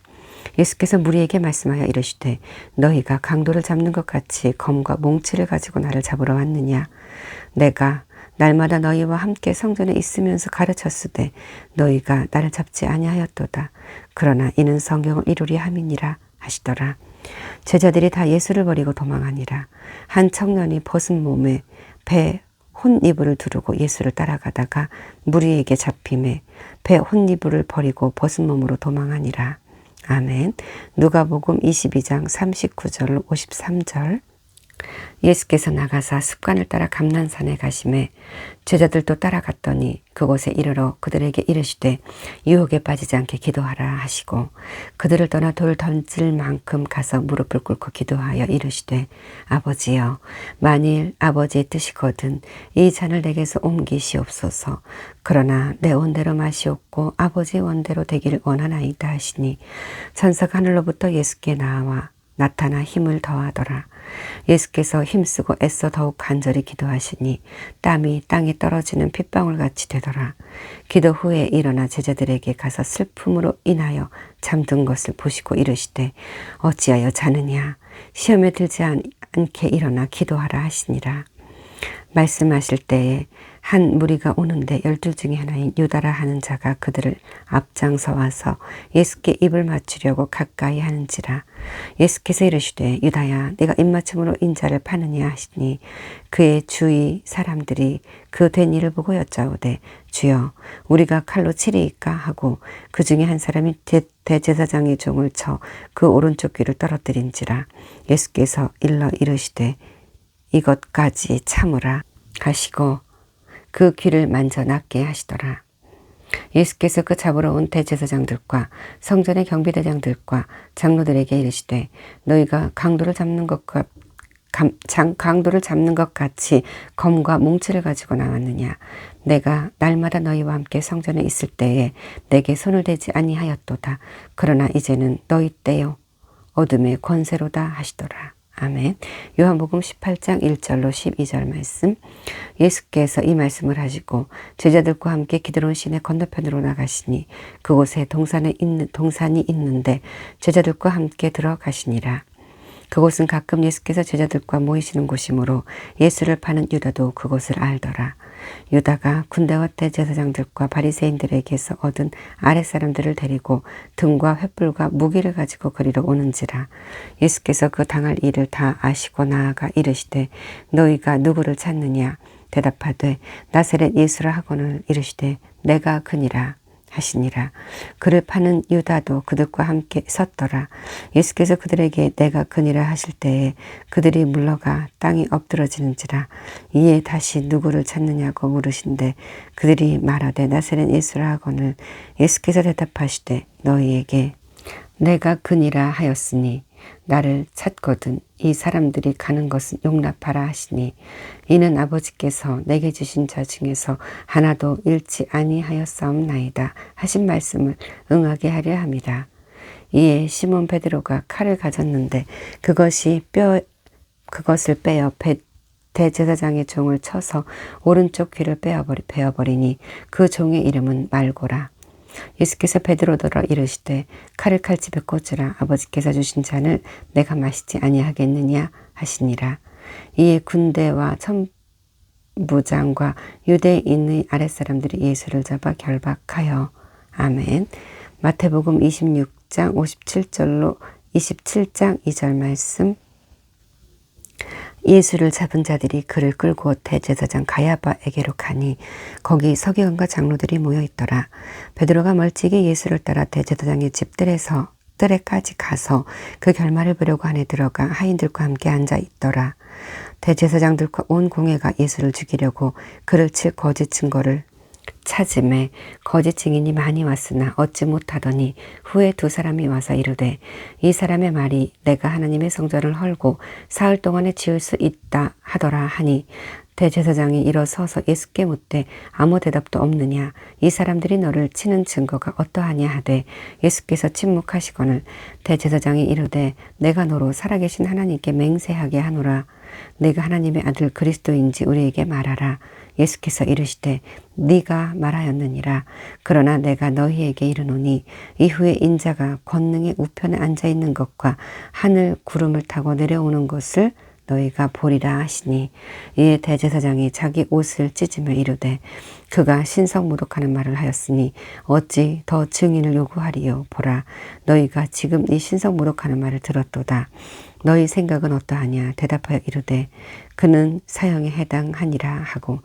예수께서 무리에게 말씀하여 이르시되 너희가 강도를 잡는 것 같이 검과 몽치를 가지고 나를 잡으러 왔느냐. 내가 날마다 너희와 함께 성전에 있으면서 가르쳤으되 너희가 나를 잡지 아니하였도다. 그러나 이는 성경을 이루리 함이니라 하시더라. 제자들이 다 예수를 버리고 도망하니라. 한 청년이 벗은 몸에 배 혼이불을 두르고 예수를 따라가다가 무리에게 잡힘에 배 혼이불을 버리고 벗은 몸으로 도망하니라. 아멘. 누가복음 22장 39절 53절. 예수께서 나가사 습관을 따라 감난산에 가심에 제자들도 따라갔더니 그곳에 이르러 그들에게 이르시되 유혹에 빠지지 않게 기도하라 하시고 그들을 떠나 돌 던질 만큼 가서 무릎을 꿇고 기도하여 이르시되 아버지여 만일 아버지의 뜻이거든 이 잔을 내게서 옮기시옵소서. 그러나 내 원대로 마시옵고 아버지의 원대로 되기를 원하나이다 하시니 천사가 하늘로부터 예수께 나타나 힘을 더하더라. 예수께서 힘쓰고 애써 더욱 간절히 기도하시니 땀이 땅에 떨어지는 핏방울같이 되더라. 기도 후에 일어나 제자들에게 가서 슬픔으로 인하여 잠든 것을 보시고 이르시되 어찌하여 자느냐. 시험에 들지 않게 일어나 기도하라 하시니라. 말씀하실 때에 한 무리가 오는데 12 중에 하나인 유다라 하는 자가 그들을 앞장서 와서 예수께 입을 맞추려고 가까이 하는지라. 예수께서 이르시되 유다야 내가 입맞춤으로 인자를 파느냐 하시니 그의 주위 사람들이 그 된 일을 보고 여짜오되 주여 우리가 칼로 치리이까 하고 그 중에 한 사람이 대제사장의 종을 쳐 그 오른쪽 귀를 떨어뜨린지라. 예수께서 일러 이르시되 이것까지 참으라 하시고 그 귀를 만져 낫게 하시더라. 예수께서 그 잡으러 온 대제사장들과 성전의 경비대장들과 장로들에게 이르시되 너희가 강도를 잡는 것 같이 검과 몽치를 가지고 나왔느냐. 내가 날마다 너희와 함께 성전에 있을 때에 내게 손을 대지 아니하였도다. 그러나 이제는 너희 때요 어둠의 권세로다 하시더라. 아멘. 요한복음 18장 1절로 12절 말씀. 예수께서 이 말씀을 하시고 제자들과 함께 기드론 시내 건너편으로 나가시니 그곳에 동산이 있는데 제자들과 함께 들어가시니라. 그곳은 가끔 예수께서 제자들과 모이시는 곳이므로 예수를 파는 유다도 그곳을 알더라. 유다가 군대와 대제사장들과 바리새인들에게서 얻은 아랫사람들을 데리고 등과 횃불과 무기를 가지고 그리로 오는지라. 예수께서 그 당할 일을 다 아시고 나아가 이르시되 너희가 누구를 찾느냐. 대답하되 나사렛 예수라 하거늘 이르시되 내가 그니라 하시니라. 그를 파는 유다도 그들과 함께 섰더라. 예수께서 그들에게 내가 그니라 하실 때에 그들이 물러가 땅이 엎드러지는지라. 이에 다시 누구를 찾느냐고 물으신데 그들이 말하되 나사렛 예수라 하거늘 예수께서 대답하시되 너희에게 내가 그니라 하였으니 나를 찾거든 이 사람들이 가는 것은 용납하라 하시니 이는 아버지께서 내게 주신 자 중에서 하나도 잃지 아니하였사옵나이다 하신 말씀을 응하게 하려 함이라. 이에 시몬 베드로가 칼을 가졌는데 그것을 빼어 대제사장의 종을 쳐서 오른쪽 귀를 베어버리니 그 종의 이름은 말고라. 예수께서 베드로더러 이르시되 칼을 칼집에 꽂으라. 아버지께서 주신 잔을 내가 마시지 아니하겠느냐 하시니라. 이에 군대와 천부장과 유대인의 아랫사람들이 예수를 잡아 결박하여 아멘. 마태복음 26장 57절로 27장 2절 말씀. 예수를 잡은 자들이 그를 끌고 대제사장 가야바에게로 가니 거기 서기관과 장로들이 모여 있더라. 베드로가 멀찍이 예수를 따라 대제사장의 집 뜰에까지 가서 그 결말을 보려고 안에 들어가 하인들과 함께 앉아 있더라. 대제사장들과 온 공회가 예수를 죽이려고 그를 칠 거짓 증거를 찾음에 거짓 증인이 많이 왔으나 얻지 못하더니 후에 두 사람이 와서 이르되 이 사람의 말이 내가 하나님의 성전을 헐고 사흘 동안에 지을 수 있다 하더라 하니 대제사장이 일어서서 예수께 묻되 아무 대답도 없느냐 이 사람들이 너를 치는 증거가 어떠하냐 하되 예수께서 침묵하시거늘 대제사장이 이르되 내가 너로 살아계신 하나님께 맹세하게 하노라 내가 하나님의 아들 그리스도인지 우리에게 말하라. 예수께서 이르시되 네가 말하였느니라. 그러나 내가 너희에게 이르노니 이후에 인자가 권능의 우편에 앉아있는 것과 하늘 구름을 타고 내려오는 것을 너희가 보리라 하시니 이에 대제사장이 자기 옷을 찢으며 이르되 그가 신성모독하는 말을 하였으니 어찌 더 증인을 요구하리요. 보라 너희가 지금 이 신성모독하는 말을 들었도다. 너희 생각은 어떠하냐 대답하여 이르되 그는 사형에 해당하니라 하고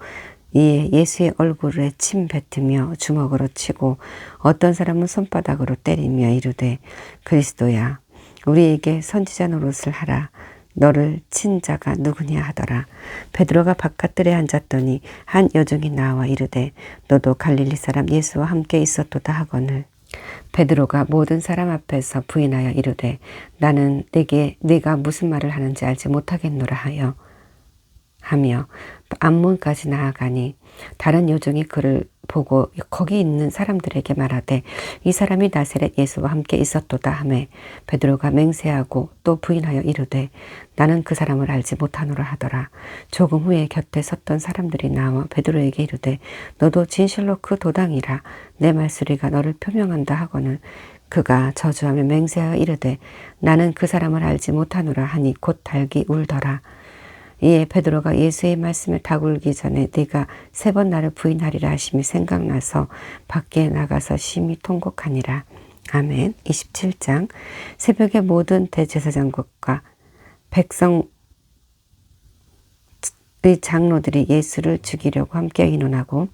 이에 예수의 얼굴에 침 뱉으며 주먹으로 치고 어떤 사람은 손바닥으로 때리며 이르되 그리스도야 우리에게 선지자 노릇을 하라. 너를 친 자가 누구냐 하더라. 베드로가 바깥들에 앉았더니 한 여종이 나와 이르되 너도 갈릴리 사람 예수와 함께 있었도다 하거늘 베드로가 모든 사람 앞에서 부인하여 이르되 나는 내게 네가 무슨 말을 하는지 알지 못하겠노라 하며 앞문까지 나아가니 다른 여종이 그를 보고 거기 있는 사람들에게 말하되 이 사람이 나사렛 예수와 함께 있었도다 하매 베드로가 맹세하고 또 부인하여 이르되 나는 그 사람을 알지 못하노라 하더라. 조금 후에 곁에 섰던 사람들이 나와 베드로에게 이르되 너도 진실로 그 도당이라 내 말소리가 너를 표명한다 하거늘 그가 저주하며 맹세하여 이르되 나는 그 사람을 알지 못하노라 하니 곧 닭이 울더라. 이에 베드로가 예수의 말씀에 닭 울기 전에 네가 3번 나를 부인하리라 하심이 생각나서 밖에 나가서 심히 통곡하니라. 아멘. 27장 새벽에 모든 대제사장과 백성의 장로들이 예수를 죽이려고 함께 의논하고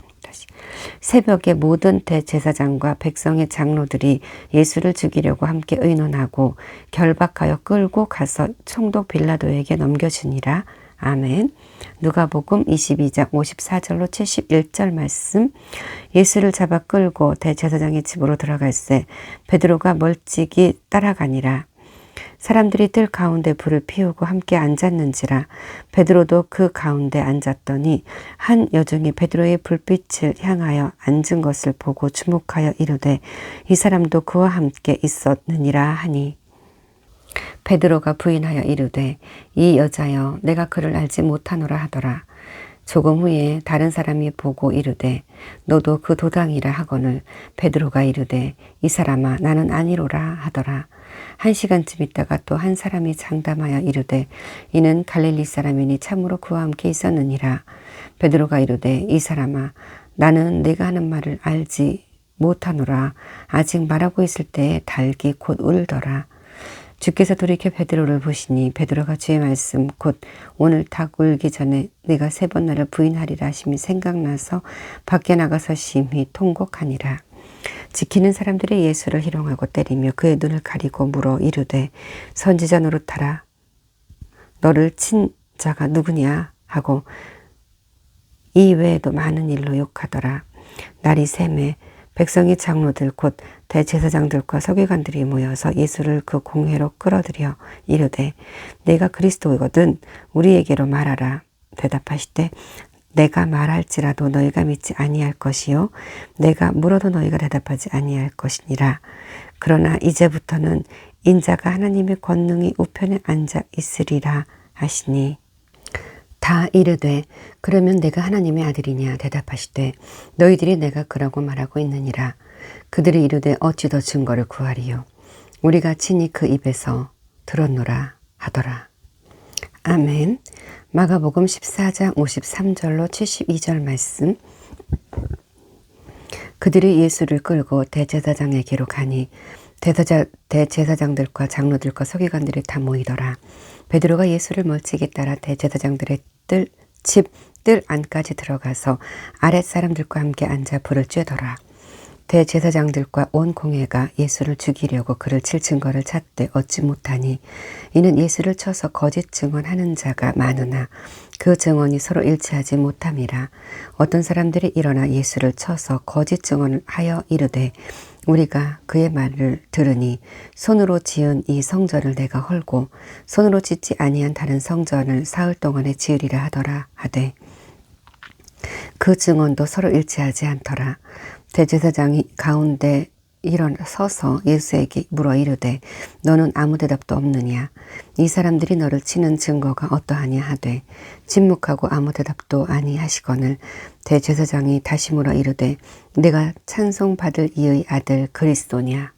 새벽에 모든 대제사장과 백성의 장로들이 예수를 죽이려고 함께 의논하고 결박하여 끌고 가서 총독 빌라도에게 넘겨주니라. 아멘. 누가복음 22장 54절로 71절 말씀. 예수를 잡아 끌고 대제사장의 집으로 들어갈새 베드로가 멀찍이 따라가니라. 사람들이 뜰 가운데 불을 피우고 함께 앉았는지라. 베드로도 그 가운데 앉았더니 한 여종이 베드로의 불빛을 향하여 앉은 것을 보고 주목하여 이르되 이 사람도 그와 함께 있었느니라 하니 베드로가 부인하여 이르되 이 여자여 내가 그를 알지 못하노라 하더라. 조금 후에 다른 사람이 보고 이르되 너도 그 도당이라 하거늘 베드로가 이르되 이 사람아 나는 아니로라 하더라. 1시간쯤 있다가 또 한 사람이 장담하여 이르되 이는 갈릴리 사람이니 참으로 그와 함께 있었느니라. 베드로가 이르되 이 사람아 나는 네가 하는 말을 알지 못하노라. 아직 말하고 있을 때에 닭이 곧 울더라. 주께서 돌이켜 베드로를 보시니 베드로가 주의 말씀 곧 오늘 닭 울기 전에 네가 3번 나를 부인하리라 하심이 생각나서 밖에 나가서 심히 통곡하니라. 지키는 사람들이 예수를 희롱하고 때리며 그의 눈을 가리고 물어 이르되 선지자 노릇하라. 너를 친 자가 누구냐 하고 이 외에도 많은 일로 욕하더라. 날이 새매 백성의 장로들 곧 대제사장들과 서기관들이 모여서 예수를 그 공회로 끌어들여 이르되 내가 그리스도거든 우리에게로 말하라. 대답하시되 내가 말할지라도 너희가 믿지 아니할 것이요 내가 물어도 너희가 대답하지 아니할 것이니라. 그러나 이제부터는 인자가 하나님의 권능이 우편에 앉아 있으리라 하시니 다 이르되 그러면 내가 하나님의 아들이냐 대답하시되 너희들이 내가 그라고 말하고 있느니라. 그들이 이르되 어찌 더 증거를 구하리요 우리가 친히 그 입에서 들었노라 하더라. 아멘. 마가복음 14장 53절로 72절 말씀. 그들이 예수를 끌고 대제사장에게로 가니 대제사장들과 장로들과 서기관들이 다 모이더라. 베드로가 예수를 멀찍이 따라 대제사장들의 집 뜰 안까지 들어가서 아랫 사람들과 함께 앉아 불을 쬐더라. 대제사장들과 온 공회가 예수를 죽이려고 그를 칠 증거를 찾되 얻지 못하니 이는 예수를 쳐서 거짓 증언하는 자가 많으나 그 증언이 서로 일치하지 못함이라. 어떤 사람들이 일어나 예수를 쳐서 거짓 증언을 하여 이르되 우리가 그의 말을 들으니 손으로 지은 이 성전을 내가 헐고 손으로 짓지 아니한 다른 성전을 사흘 동안에 지으리라 하더라 하되 그 증언도 서로 일치하지 않더라. 대제사장이 가운데 일어서서 예수에게 물어 이르되 너는 아무 대답도 없느냐? 이 사람들이 너를 치는 증거가 어떠하냐 하되 침묵하고 아무 대답도 아니하시거늘 대제사장이 다시 물어 이르되 내가 찬송받을 이의 아들 그리스도냐?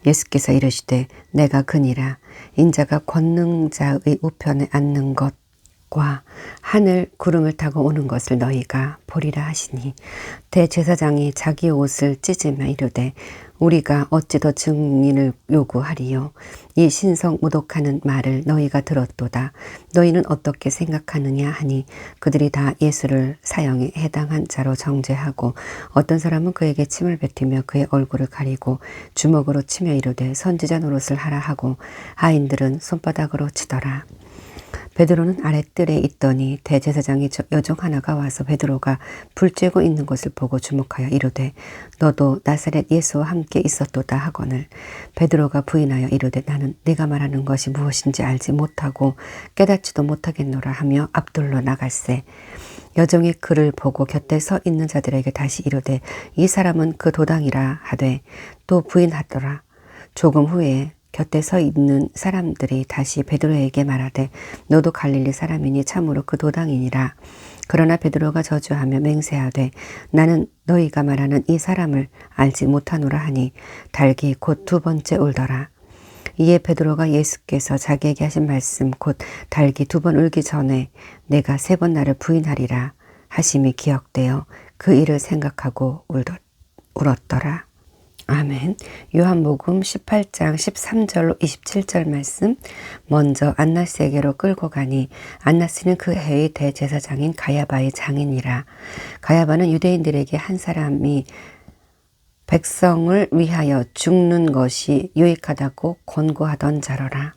예수께서 이르시되 내가 그니라. 인자가 권능자의 우편에 앉는 것과 하늘 구름을 타고 오는 것을 너희가 보리라 하시니 대제사장이 자기 옷을 찢으며 이르되 우리가 어찌 더 증인을 요구하리요? 이 신성 모독하는 말을 너희가 들었도다. 너희는 어떻게 생각하느냐 하니 그들이 다 예수를 사형에 해당한 자로 정죄하고 어떤 사람은 그에게 침을 뱉으며 그의 얼굴을 가리고 주먹으로 치며 이르되 선지자 노릇을 하라 하고 하인들은 손바닥으로 치더라. 베드로는 아랫뜰에 있더니 대제사장의 여종 하나가 와서 베드로가 불 쬐고 있는 것을 보고 주목하여 이르되 너도 나사렛 예수와 함께 있었도다 하거늘 베드로가 부인하여 이르되 나는 네가 말하는 것이 무엇인지 알지 못하고 깨닫지도 못하겠노라 하며 앞돌로 나갈새 여종이 그를 보고 곁에 서 있는 자들에게 다시 이르되 이 사람은 그 도당이라 하되 또 부인하더라. 조금 후에 곁에 서 있는 사람들이 다시 베드로에게 말하되 너도 갈릴리 사람이니 참으로 그 도당이니라. 그러나 베드로가 저주하며 맹세하되 나는 너희가 말하는 이 사람을 알지 못하노라 하니 닭이 곧 두 번째 울더라. 이에 베드로가 예수께서 자기에게 하신 말씀 곧 닭이 두 번 울기 전에 내가 세 번 나를 부인하리라 하심이 기억되어 그 일을 생각하고 울었더라. 아멘. 요한복음 18장 13절로 27절 말씀. 먼저 안나스에게로 끌고 가니 안나스는 그 해의 대제사장인 가야바의 장인이라. 가야바는 유대인들에게 한 사람이 백성을 위하여 죽는 것이 유익하다고 권고하던 자로라.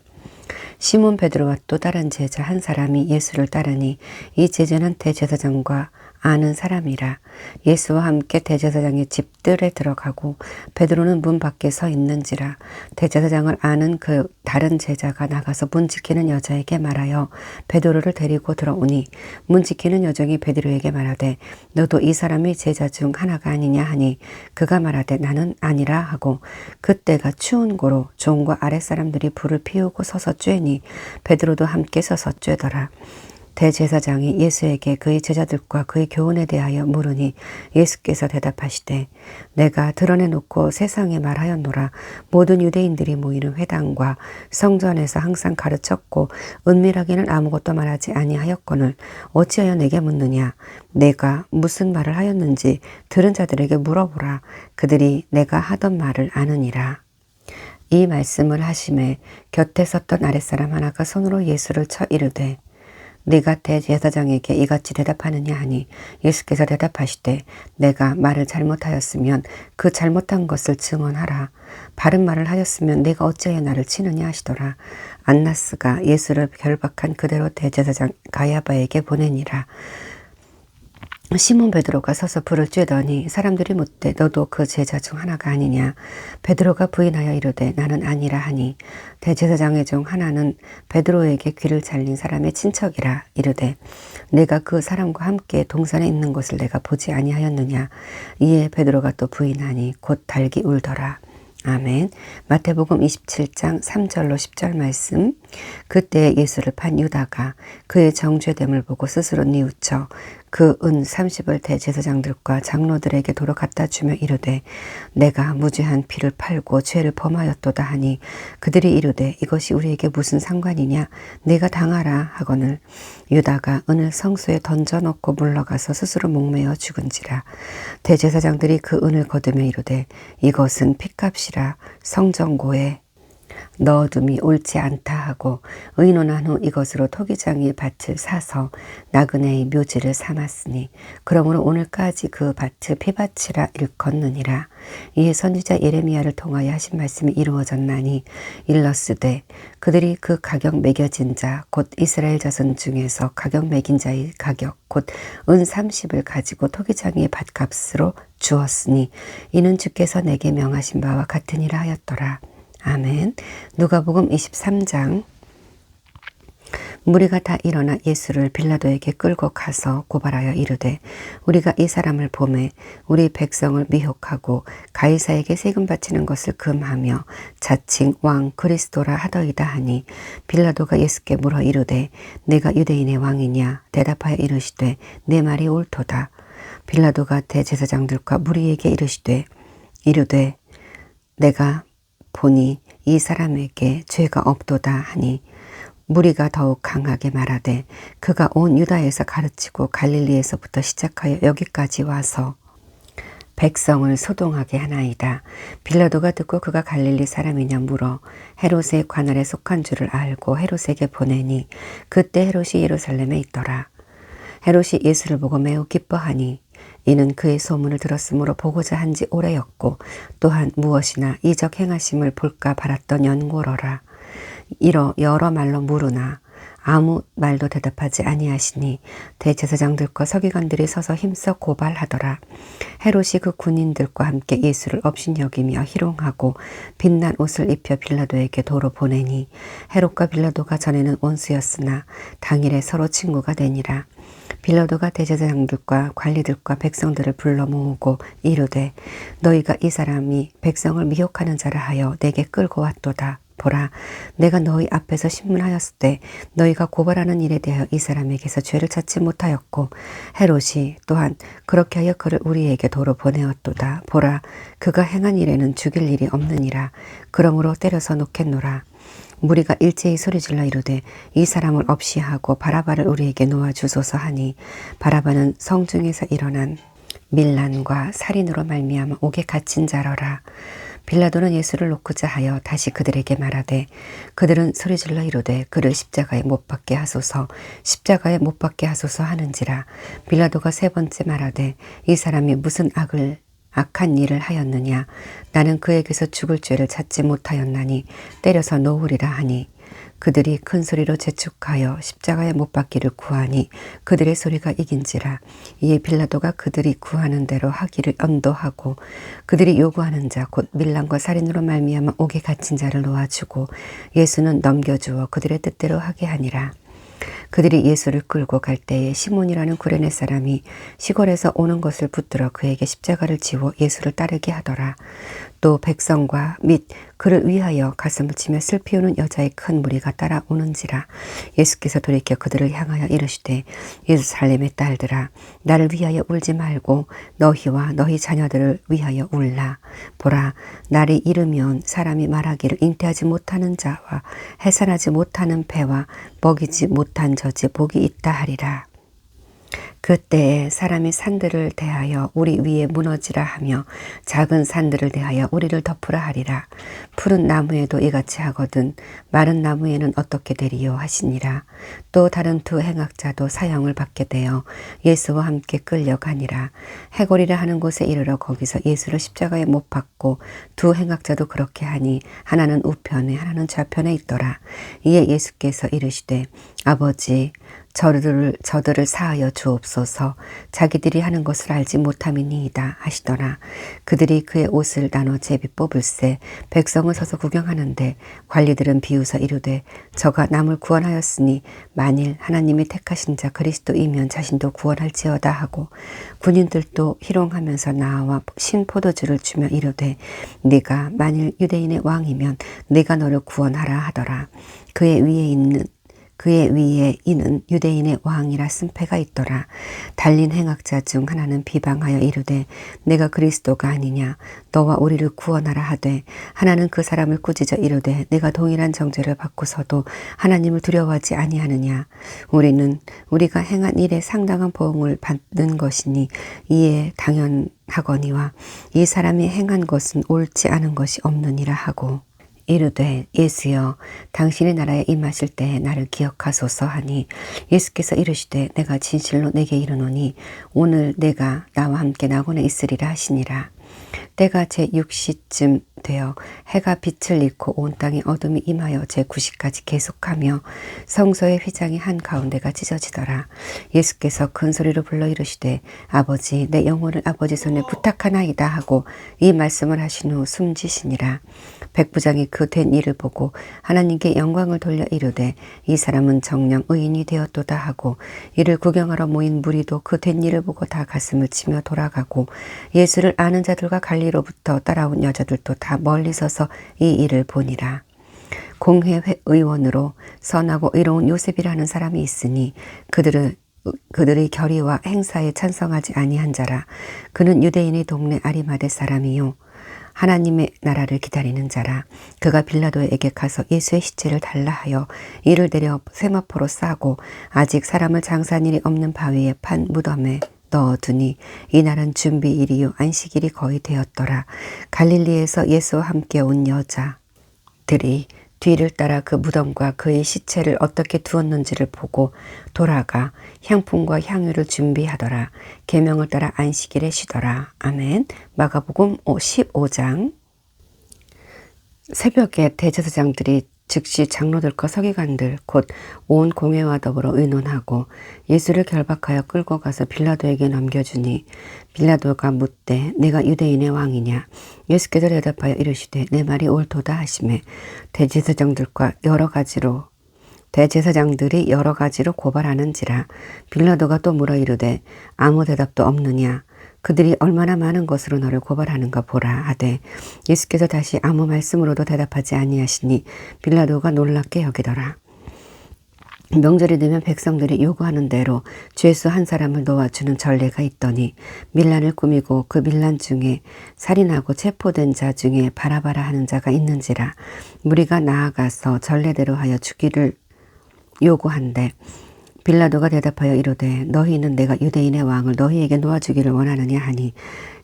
시몬 베드로와 또 다른 제자 한 사람이 예수를 따르니 이 제자는 대제사장과 아는 사람이라. 예수와 함께 대제사장의 집들에 들어가고 베드로는 문 밖에 서 있는지라. 대제사장을 아는 그 다른 제자가 나가서 문 지키는 여자에게 말하여 베드로를 데리고 들어오니 문 지키는 여종이 베드로에게 말하되 너도 이 사람의 제자 중 하나가 아니냐 하니 그가 말하되 나는 아니라 하고 그때가 추운 고로 종과 아랫사람들이 불을 피우고 서서 쬐니 베드로도 함께 서서 쬐더라. 대제사장이 예수에게 그의 제자들과 그의 교훈에 대하여 물으니 예수께서 대답하시되 내가 드러내놓고 세상에 말하였노라. 모든 유대인들이 모이는 회당과 성전에서 항상 가르쳤고 은밀하게는 아무것도 말하지 아니하였거늘 어찌하여 내게 묻느냐. 내가 무슨 말을 하였는지 들은 자들에게 물어보라. 그들이 내가 하던 말을 아느니라. 이 말씀을 하심에 곁에 섰던 아랫사람 하나가 손으로 예수를 쳐 이르되 네가 대제사장에게 이같이 대답하느냐 하니 예수께서 대답하시되 내가 말을 잘못하였으면 그 잘못한 것을 증언하라. 바른 말을 하였으면 내가 어찌하여 나를 치느냐 하시더라. 안나스가 예수를 결박한 그대로 대제사장 가야바에게 보내니라. 시몬 베드로가 서서 불을 쬐더니 사람들이 묻되 너도 그 제자 중 하나가 아니냐. 베드로가 부인하여 이르되 나는 아니라 하니 대제사장의 중 하나는 베드로에게 귀를 잘린 사람의 친척이라 이르되 내가 그 사람과 함께 동산에 있는 것을 내가 보지 아니하였느냐. 이에 베드로가 또 부인하니 곧 닭이 울더라. 아멘. 마태복음 27장 3절로 10절 말씀. 그때 예수를 판 유다가 그의 정죄됨을 보고 스스로 뉘우쳐 그 은 30을 대제사장들과 장로들에게 도로 갖다 주며 이르되 내가 무죄한 피를 팔고 죄를 범하였도다 하니 그들이 이르되 이것이 우리에게 무슨 상관이냐 네가 당하라 하거늘 유다가 은을 성소에 던져놓고 물러가서 스스로 목매어 죽은지라. 대제사장들이 그 은을 거두며 이르되 이것은 핏값이라 성전고에 넣어둠이 옳지 않다 하고 의논한 후 이것으로 토기장의 밭을 사서 나그네의 묘지를 삼았으니 그러므로 오늘까지 그 밭을 피밭이라 일컫느니라. 이에 선지자 예레미야를 통하여 하신 말씀이 이루어졌나니 일러스되 그들이 그 가격 매겨진 자 곧 이스라엘 자손 중에서 가격 매긴 자의 가격 곧 은 30을 가지고 토기장의 밭값으로 주었으니 이는 주께서 내게 명하신 바와 같으니라 하였더라. 아멘. 누가복음 23장. 무리가 다 일어나 예수를 빌라도에게 끌고 가서 고발하여 이르되 우리가 이 사람을 보매 우리 백성을 미혹하고 가이사에게 세금 바치는 것을 금하며 자칭 왕 그리스도라 하더이다 하니 빌라도가 예수께 물어 이르되 내가 유대인의 왕이냐 대답하여 이르시되 내 말이 옳도다. 빌라도가 대제사장들과 무리에게 이르되 내가 보니 이 사람에게 죄가 없도다 하니 무리가 더욱 강하게 말하되 그가 온 유다에서 가르치고 갈릴리에서부터 시작하여 여기까지 와서 백성을 소동하게 하나이다. 빌라도가 듣고 그가 갈릴리 사람이냐 물어 헤롯의 관할에 속한 줄을 알고 헤롯에게 보내니 그때 헤롯이 예루살렘에 있더라. 헤롯이 예수를 보고 매우 기뻐하니 이는 그의 소문을 들었으므로 보고자 한 지 오래였고 또한 무엇이나 이적 행하심을 볼까 바랐던 연고로라. 이러 여러 말로 물으나 아무 말도 대답하지 아니하시니 대제사장들과 서기관들이 서서 힘써 고발하더라. 헤롯이 그 군인들과 함께 예수를 업신여기며 희롱하고 빛난 옷을 입혀 빌라도에게 도로 보내니 헤롯과 빌라도가 전에는 원수였으나 당일에 서로 친구가 되니라. 빌라도가 대제사장들과 관리들과 백성들을 불러 모으고 이르되 너희가 이 사람이 백성을 미혹하는 자라 하여 내게 끌고 왔도다. 보라, 내가 너희 앞에서 신문하였을 때 너희가 고발하는 일에 대하여 이 사람에게서 죄를 찾지 못하였고 헤롯이 또한 그렇게 하여 그를 우리에게 도로 보내었도다. 보라, 그가 행한 일에는 죽일 일이 없느니라. 그러므로 때려서 놓겠노라. 무리가 일제히 소리질러 이르되 이 사람을 없이 하고 바라바를 우리에게 놓아주소서 하니 바라바는 성중에서 일어난 밀란과 살인으로 말미암아 옥에 갇힌 자러라. 빌라도는 예수를 놓고자 하여 다시 그들에게 말하되 그들은 소리질러 이르되 그를 십자가에 못 박게 하소서 십자가에 못 박게 하소서 하는지라. 빌라도가 세 번째 말하되 이 사람이 무슨 악한 일을 하였느냐. 나는 그에게서 죽을 죄를 찾지 못하였나니 때려서 놓으리라 하니 그들이 큰 소리로 재촉하여 십자가에 못 박기를 구하니 그들의 소리가 이긴지라. 이에 빌라도가 그들이 구하는 대로 하기를 언도하고 그들이 요구하는 자 곧 밀란과 살인으로 말미암아 옥에 갇힌 자를 놓아주고 예수는 넘겨주어 그들의 뜻대로 하게 하니라. 그들이 예수를 끌고 갈 때에 시몬이라는 구레네 사람이 시골에서 오는 것을 붙들어 그에게 십자가를 지워 예수를 따르게 하더라. 또 백성과 및 그를 위하여 가슴을 치며 슬피 우는 여자의 큰 무리가 따라오는지라. 예수께서 돌이켜 그들을 향하여 이르시되 예루살렘의 딸들아 나를 위하여 울지 말고 너희와 너희 자녀들을 위하여 울라. 보라, 날이 이르면 사람이 말하기를 잉태하지 못하는 자와 해산하지 못하는 배와 먹이지 못한 젖이 복이 있다 하리라. 그때에 사람이 산들을 대하여 우리 위에 무너지라 하며 작은 산들을 대하여 우리를 덮으라 하리라. 푸른 나무에도 이같이 하거든 마른 나무에는 어떻게 되리요 하시니라. 또 다른 두 행악자도 사형을 받게 되어 예수와 함께 끌려가니라. 해골이라 하는 곳에 이르러 거기서 예수를 십자가에 못 박고 두 행악자도 그렇게 하니 하나는 우편에 하나는 좌편에 있더라. 이에 예수께서 이르시되 아버지 저들을 사하여 주옵소서. 자기들이 하는 것을 알지 못함이니이다 하시더라. 그들이 그의 옷을 나눠 제비 뽑을새 백성을 서서 구경하는데 관리들은 비웃어 이르되 저가 남을 구원하였으니 만일 하나님이 택하신 자 그리스도이면 자신도 구원할지어다 하고 군인들도 희롱하면서 나와 신 포도주를 주며 이르되 네가 만일 유대인의 왕이면 네가 너를 구원하라 하더라. 그의 위에 있는 그의 위에 이는 유대인의 왕이라 쓴패가 있더라. 달린 행악자 중 하나는 비방하여 이르되 내가 그리스도가 아니냐 너와 우리를 구원하라 하되 하나는 그 사람을 꾸짖어 이르되 내가 동일한 정죄를 받고서도 하나님을 두려워하지 아니하느냐. 우리가 행한 일에 상당한 보응을 받는 것이니 이에 당연하거니와 이 사람이 행한 것은 옳지 않은 것이 없느니라 하고 이르되 예수여 당신의 나라에 임하실 때에 나를 기억하소서 하니 예수께서 이르시되 내가 진실로 내게 이르노니 오늘 내가 나와 함께 낙원에 있으리라 하시니라. 때가 제6시쯤 되어 해가 빛을 잃고 온 땅에 어둠이 임하여 제9시까지 계속하며 성소의 휘장이 한가운데가 찢어지더라. 예수께서 큰 소리로 불러 이르시되 아버지 내 영혼을 아버지 손에 부탁하나이다 하고 이 말씀을 하신 후 숨지시니라. 백부장이 그 된 일을 보고 하나님께 영광을 돌려 이르되 이 사람은 정녕 의인이 되었도다 하고 이를 구경하러 모인 무리도 그 된 일을 보고 다 가슴을 치며 돌아가고 예수를 아는 자들과 갈리로부터 따라온 여자들도 다 멀리 서서 이 일을 보니라. 공회 의원으로 선하고 의로운 요셉이라는 사람이 있으니 그들의 결의와 행사에 찬성하지 아니한 자라. 그는 유대인의 동네 아리마대 사람이요 하나님의 나라를 기다리는 자라. 그가 빌라도에게 가서 예수의 시체를 달라 하여 이를 내려 세마포로 싸고 아직 사람을 장사한 일이 없는 바위에 판 무덤에 넣어두니 이날은 준비일이요 안식일이 거의 되었더라. 갈릴리에서 예수와 함께 온 여자들이 뒤를 따라 그 무덤과 그의 시체를 어떻게 두었는지를 보고 돌아가 향품과 향유를 준비하더라. 계명을 따라 안식일에 쉬더라. 아멘. 마가복음 15장. 새벽에 대제사장들이 즉시 장로들과 서기관들 곧 온 공회와 더불어 의논하고 예수를 결박하여 끌고 가서 빌라도에게 넘겨주니 빌라도가 묻되 내가 유대인의 왕이냐. 예수께서 대답하여 이르시되 내 말이 옳도다 하시매 대제사장들이 여러 가지로 고발하는지라. 빌라도가 또 물어 이르되 아무 대답도 없느냐. 그들이 얼마나 많은 것으로 너를 고발하는가 보라 하되 예수께서 다시 아무 말씀으로도 대답하지 아니하시니 빌라도가 놀랍게 여기더라. 명절이 되면 백성들이 요구하는 대로 죄수 한 사람을 놓아주는 전례가 있더니 밀란을 꾸미고 그 밀란 중에 살인하고 체포된 자 중에 바라바라 하는 자가 있는지라. 무리가 나아가서 전례대로 하여 주기를 요구한대 빌라도가 대답하여 이르되 너희는 내가 유대인의 왕을 너희에게 놓아주기를 원하느냐 하니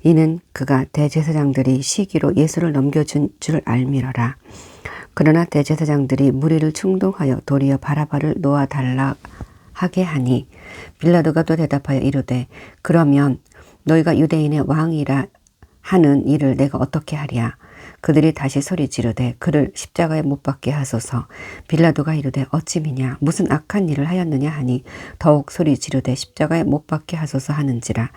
이는 그가 대제사장들이 시기로 예수를 넘겨준 줄 알미러라. 그러나 대제사장들이 무리를 충동하여 도리어 바라바를 놓아달라 하게 하니 빌라도가 또 대답하여 이르되 그러면 너희가 유대인의 왕이라 하는 일을 내가 어떻게 하랴. 그들이 다시 소리 지르되 그를 십자가에 못 박게 하소서. 빌라도가 이르되 어찌 미냐 무슨 악한 일을 하였느냐 하니 더욱 소리 지르되 십자가에 못 박게 하소서 하는지라.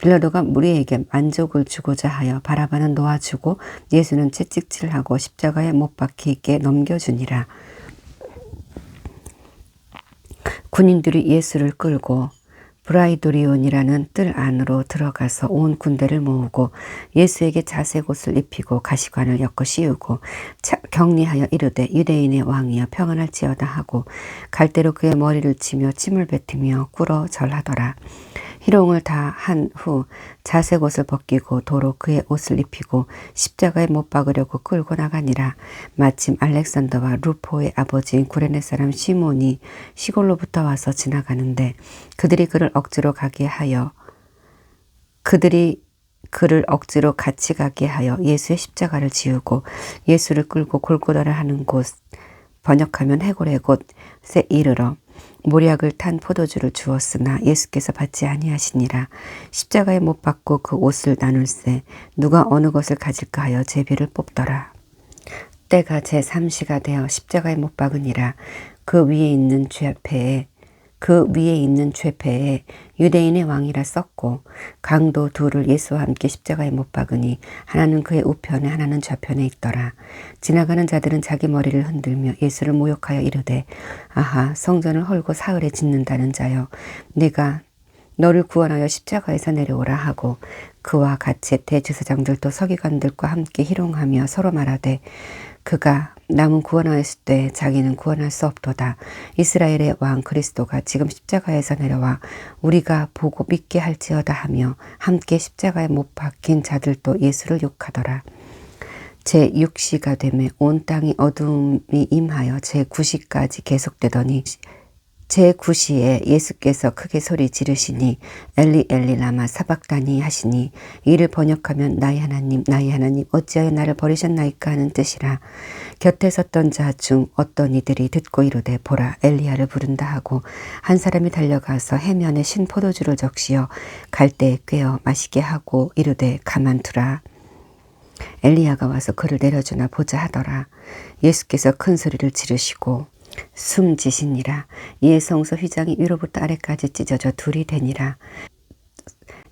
빌라도가 무리에게 만족을 주고자 하여 바라바는 놓아주고 예수는 채찍질하고 십자가에 못 박히게 넘겨주니라. 군인들이 예수를 끌고 브라이도리온이라는 뜰 안으로 들어가서 온 군대를 모으고 예수에게 자색 옷을 입히고 가시관을 엮어 씌우고 격리하여 이르되 유대인의 왕이여 평안할지어다 하고 갈대로 그의 머리를 치며 침을 뱉으며 꿇어 절하더라. 희롱을 다 한 후 자색 옷을 벗기고 도로 그의 옷을 입히고 십자가에 못 박으려고 끌고 나가니라. 마침 알렉산더와 루포의 아버지인 구레네 사람 시몬이 시골로부터 와서 지나가는데 그들이 그를 억지로 같이 가게 하여 예수의 십자가를 지우고 예수를 끌고 골고다를 하는 곳 번역하면 해골의 곳에 이르러 모략을 탄 포도주를 주었으나 예수께서 받지 아니하시니라. 십자가에 못 박고 그 옷을 나눌세 누가 어느 것을 가질까 하여 제비를 뽑더라. 때가 제3시가 되어 십자가에 못 박으니라. 그 위에 있는 죄패에 유대인의 왕이라 썼고 강도 둘을 예수와 함께 십자가에 못 박으니 하나는 그의 우편에 하나는 좌편에 있더라. 지나가는 자들은 자기 머리를 흔들며 예수를 모욕하여 이르되 아하 성전을 헐고 사흘에 짓는다는 자여 네가 너를 구원하여 십자가에서 내려오라 하고 그와 같이 대제사장들도 서기관들과 함께 희롱하며 서로 말하되 그가 남은 구원하였을 때 자기는 구원할 수 없도다. 이스라엘의 왕 그리스도가 지금 십자가에서 내려와 우리가 보고 믿게 할지어다 하며 함께 십자가에 못 박힌 자들도 예수를 욕하더라. 제6시가 되매 온 땅이 어두움이 임하여 제9시까지 계속되더니 제9시에 예수께서 크게 소리 지르시니 엘리 엘리 라마 사박다니 하시니 이를 번역하면 나의 하나님 어찌하여 나를 버리셨나이까 하는 뜻이라. 곁에 섰던 자 중 어떤 이들이 듣고 이르되 보라 엘리야를 부른다 하고 한 사람이 달려가서 해면에 신 포도주를 적시어 갈대에 꿰어 마시게 하고 이르되 가만두라. 엘리야가 와서 그를 내려주나 보자 하더라. 예수께서 큰 소리를 지르시고 숨지시니라. 이에 성소 휘장이 위로부터 아래까지 찢어져 둘이 되니라.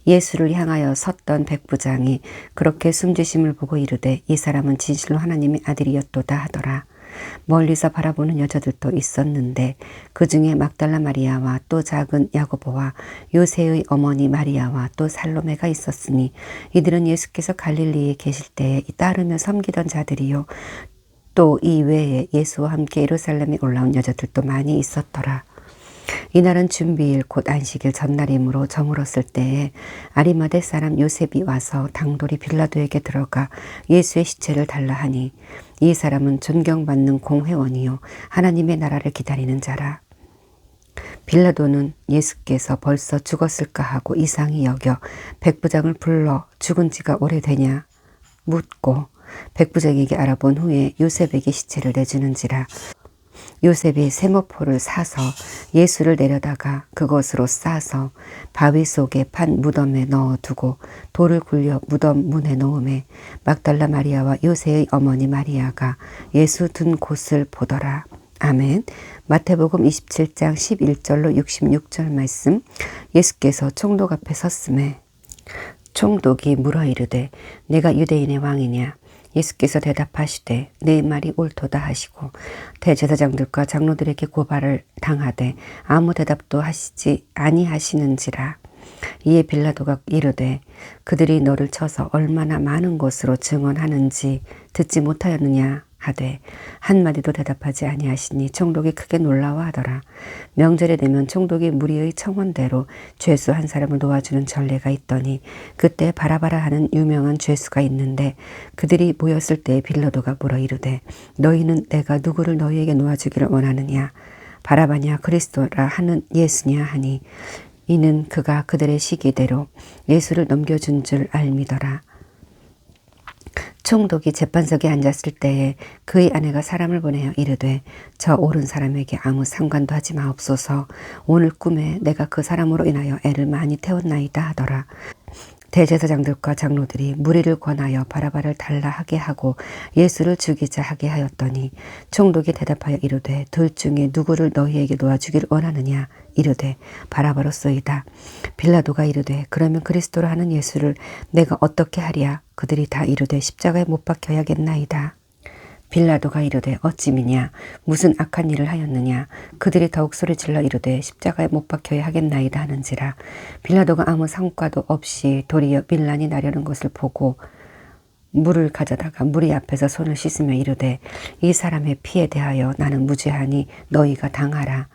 예수를 향하여 섰던 백부장이 그렇게 숨지심을 보고 이르되 이 사람은 진실로 하나님의 아들이었도다 하더라. 멀리서 바라보는 여자들도 있었는데 그 중에 막달라 마리아와 또 작은 야고보와 요새의 어머니 마리아와 또 살로메가 있었으니 이들은 예수께서 갈릴리에 계실 때에 따르며 섬기던 자들이요 또 이 외에 예수와 함께 예루살렘에 올라온 여자들도 많이 있었더라. 이날은 준비일 곧 안식일 전날이므로 저물었을 때에 아리마대 사람 요셉이 와서 당돌이 빌라도에게 들어가 예수의 시체를 달라 하니 이 사람은 존경받는 공회원이요 하나님의 나라를 기다리는 자라. 빌라도는 예수께서 벌써 죽었을까 하고 이상히 여겨 백부장을 불러 죽은 지가 오래되냐 묻고 백부장에게 알아본 후에 요셉에게 시체를 내주는지라. 요셉이 세모포를 사서 예수를 내려다가 그것으로 싸서 바위 속에 판 무덤에 넣어두고 돌을 굴려 무덤 문에 놓음에 막달라 마리아와 요새의 어머니 마리아가 예수 둔 곳을 보더라. 아멘. 마태복음 27장 11절로 66절 말씀. 예수께서 총독 앞에 섰음에 총독이 물어 이르되 내가 유대인의 왕이냐. 예수께서 대답하시되 내 말이 옳도다 하시고 대제사장들과 장로들에게 고발을 당하되 아무 대답도 하시지 아니하시는지라. 이에 빌라도가 이르되 그들이 너를 쳐서 얼마나 많은 것으로 증언하는지 듣지 못하였느냐 하되 한마디도 대답하지 아니하시니 총독이 크게 놀라워하더라. 명절에 되면 총독이 무리의 청원대로 죄수 한 사람을 놓아주는 전례가 있더니 그때 바라바라 하는 유명한 죄수가 있는데 그들이 모였을 때 빌라도가 물어 이르되 너희는 내가 누구를 너희에게 놓아주기를 원하느냐 바라바냐 그리스도라 하는 예수냐 하니 이는 그가 그들의 시기대로 예수를 넘겨준 줄 알미더라. 총독이 재판석에 앉았을 때에 그의 아내가 사람을 보내어 이르되 저 옳은 사람에게 아무 상관도 하지 마옵소서. 오늘 꿈에 내가 그 사람으로 인하여 애를 많이 태웠나이다 하더라. 대제사장들과 장로들이 무리를 권하여 바라바를 달라 하게 하고 예수를 죽이자 하게 하였더니 총독이 대답하여 이르되 둘 중에 누구를 너희에게 놓아주기를 원하느냐 이르되 바라바로소이다. 빌라도가 이르되 그러면 그리스도라 하는 예수를 내가 어떻게 하랴. 그들이 다 이르되 십자가에 못 박혀야겠나이다. 빌라도가 이르되 어찌미냐 무슨 악한 일을 하였느냐. 그들이 더욱 소리질러 이르되 십자가에 못 박혀야 하겠나이다 하는지라. 빌라도가 아무 상과도 없이 도리어 밀란이 나려는 것을 보고 물을 가져다가 무리 앞에서 손을 씻으며 이르되 이 사람의 피에 대하여 나는 무죄하니 너희가 당하라.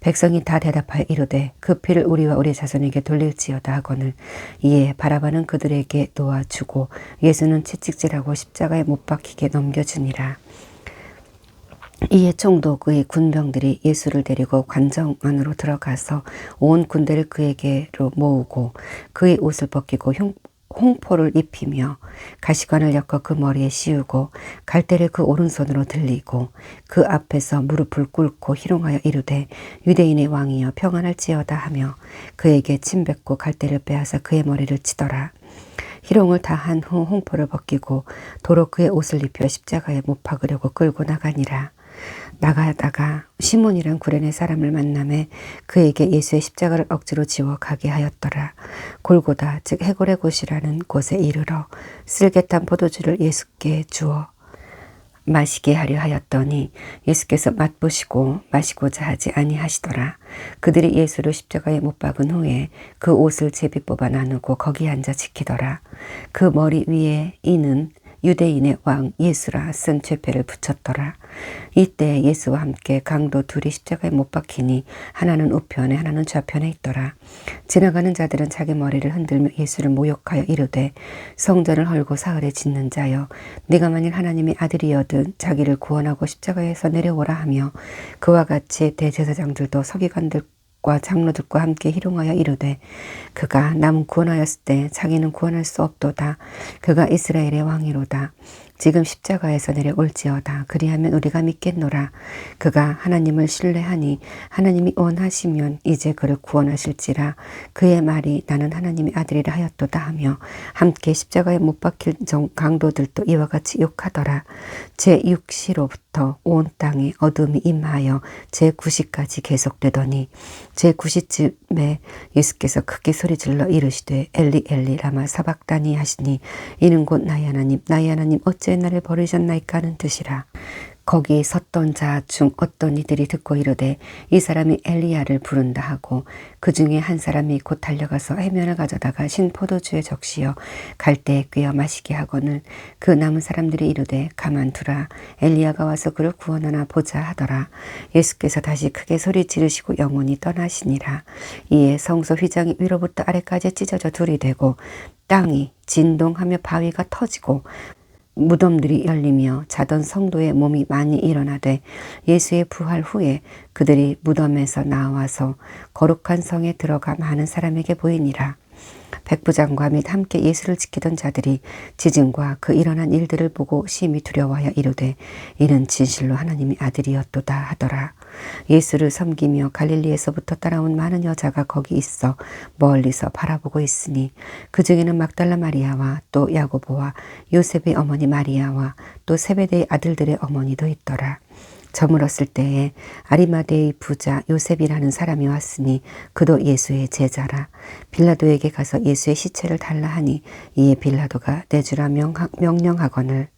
백성이 다 대답하여 이르되 그 피를 우리와 우리 자손에게 돌릴지어다 하거늘. 이에 바라바는 그들에게 놓아주고 예수는 채찍질하고 십자가에 못 박히게 넘겨주니라. 이에 총독의 군병들이 예수를 데리고 관정 안으로 들어가서 온 군대를 그에게로 모으고 그의 옷을 벗기고 홍포를 입히며 가시관을 엮어 그 머리에 씌우고 갈대를 그 오른손으로 들리고 그 앞에서 무릎을 꿇고 희롱하여 이르되 유대인의 왕이여 평안할지어다 하며 그에게 침 뱉고 갈대를 빼앗아 그의 머리를 치더라. 희롱을 다 한 후 홍포를 벗기고 도로 그의 옷을 입혀 십자가에 못 박으려고 끌고 나가니라. 나가다가 시몬이란 구레네 사람을 만나매 그에게 예수의 십자가를 억지로 지워 가게 하였더라. 골고다 즉 해골의 곳이라는 곳에 이르러 쓸개탄 포도주를 예수께 주어 마시게 하려 하였더니 예수께서 맛보시고 마시고자 하지 아니하시더라. 그들이 예수를 십자가에 못 박은 후에 그 옷을 제비 뽑아 나누고 거기 앉아 지키더라. 그 머리 위에 이는 유대인의 왕 예수라 쓴 죄패를 붙였더라. 이때 예수와 함께 강도 둘이 십자가에 못 박히니 하나는 우편에 하나는 좌편에 있더라. 지나가는 자들은 자기 머리를 흔들며 예수를 모욕하여 이르되 성전을 헐고 사흘에 짓는 자여 네가 만일 하나님의 아들이여든 자기를 구원하고 십자가에서 내려오라 하며 그와 같이 대제사장들도 서기관들과 장로들과 함께 희롱하여 이르되 그가 남은 구원하였을 때 자기는 구원할 수 없도다. 그가 이스라엘의 왕이로다. 지금 십자가에서 내려올지어다. 그리하면 우리가 믿겠노라. 그가 하나님을 신뢰하니 하나님이 원하시면 이제 그를 구원하실지라. 그의 말이 나는 하나님의 아들이라 하였도다 하며 함께 십자가에 못 박힐 강도들도 이와 같이 욕하더라. 제6시로부터 온 땅에 어둠이 임하여 제9시까지 계속되더니 제9시쯤에 예수께서 크게 소리질러 이르시되 엘리 엘리 라마 사박다니 하시니 이는 곧 나의 하나님 나의 하나님 어찌 나를 버리셨나이까 하는 뜻이라. 거기 섰던 자 중 어떤 이들이 듣고 이르되 이 사람이 엘리야를 부른다 하고 그 중에 한 사람이 곧 달려가서 해면을 가져다가 신 포도주에 적시어 갈대에 꿰어 마시게 하거늘 그 남은 사람들이 이르되 가만두라 엘리야가 와서 그를 구원하나 보자 하더라. 예수께서 다시 크게 소리 지르시고 영원히 떠나시니라. 이에 성소 휘장이 위로부터 아래까지 찢어져 둘이 되고 땅이 진동하며 바위가 터지고 무덤들이 열리며 자던 성도의 몸이 많이 일어나되 예수의 부활 후에 그들이 무덤에서 나와서 거룩한 성에 들어가 많은 사람에게 보이니라. 백부장과 및 함께 예수를 지키던 자들이 지진과 그 일어난 일들을 보고 심히 두려워하여 이르되 이는 진실로 하나님의 아들이었도다 하더라. 예수를 섬기며 갈릴리에서부터 따라온 많은 여자가 거기 있어 멀리서 바라보고 있으니 그 중에는 막달라 마리아와 또 야고보와 요셉의 어머니 마리아와 또 세베대의 아들들의 어머니도 있더라. 저물었을 때에 아리마대의 부자 요셉이라는 사람이 왔으니 그도 예수의 제자라. 빌라도에게 가서 예수의 시체를 달라 하니 이에 빌라도가 내주라 명령하거늘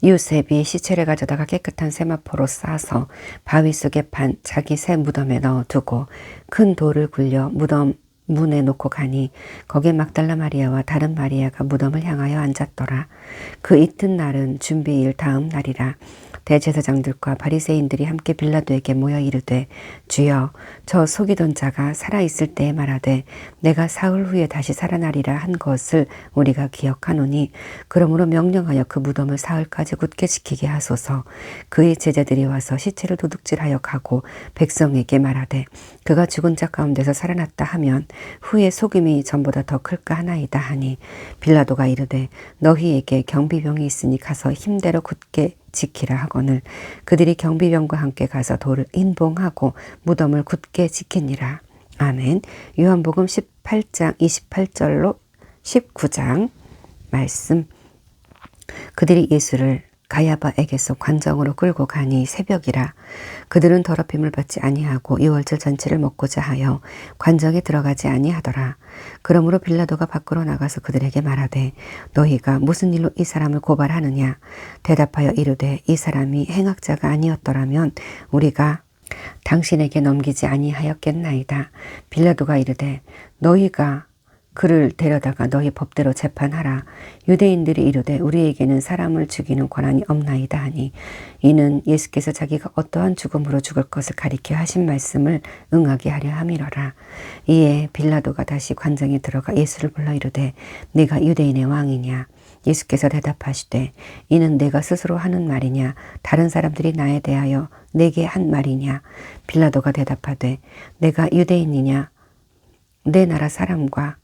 요셉이 시체를 가져다가 깨끗한 세마포로 싸서 바위 속에 판 자기 새 무덤에 넣어두고 큰 돌을 굴려 무덤 문에 놓고 가니 거기에 막달라 마리아와 다른 마리아가 무덤을 향하여 앉았더라. 그 이튿날은 준비일 다음 날이라. 대제사장들과 바리새인들이 함께 빌라도에게 모여 이르되 주여 저 속이던 자가 살아있을 때에 말하되 내가 사흘 후에 다시 살아나리라 한 것을 우리가 기억하노니 그러므로 명령하여 그 무덤을 사흘까지 굳게 지키게 하소서. 그의 제자들이 와서 시체를 도둑질하여 가고 백성에게 말하되 그가 죽은 자 가운데서 살아났다 하면 후에 속임이 전보다 더 클까 하나이다 하니 빌라도가 이르되 너희에게 경비병이 있으니 가서 힘대로 굳게 지키라 하거늘 그들이 경비병과 함께 가서 돌을 인봉하고 무덤을 굳게 지키니라. 아멘. 요한복음 18장 28절로 19장 말씀. 그들이 예수를 가야바에게서 관정으로 끌고 가니 새벽이라. 그들은 더럽힘을 받지 아니하고 유월절 잔치를 먹고자 하여 관정에 들어가지 아니하더라. 그러므로 빌라도가 밖으로 나가서 그들에게 말하되 너희가 무슨 일로 이 사람을 고발하느냐. 대답하여 이르되 이 사람이 행악자가 아니었더라면 우리가 당신에게 넘기지 아니하였겠나이다. 빌라도가 이르되 너희가 그를 데려다가 너희 법대로 재판하라. 유대인들이 이르되 우리에게는 사람을 죽이는 권한이 없나이다 하니 이는 예수께서 자기가 어떠한 죽음으로 죽을 것을 가리켜 하신 말씀을 응하게 하려 함이로라. 이에 빌라도가 다시 관정에 들어가 예수를 불러 이르되 네가 유대인의 왕이냐. 예수께서 대답하시되 이는 내가 스스로 하는 말이냐 다른 사람들이 나에 대하여 내게 한 말이냐. 빌라도가 대답하되 내가 유대인이냐. 내 나라 사람과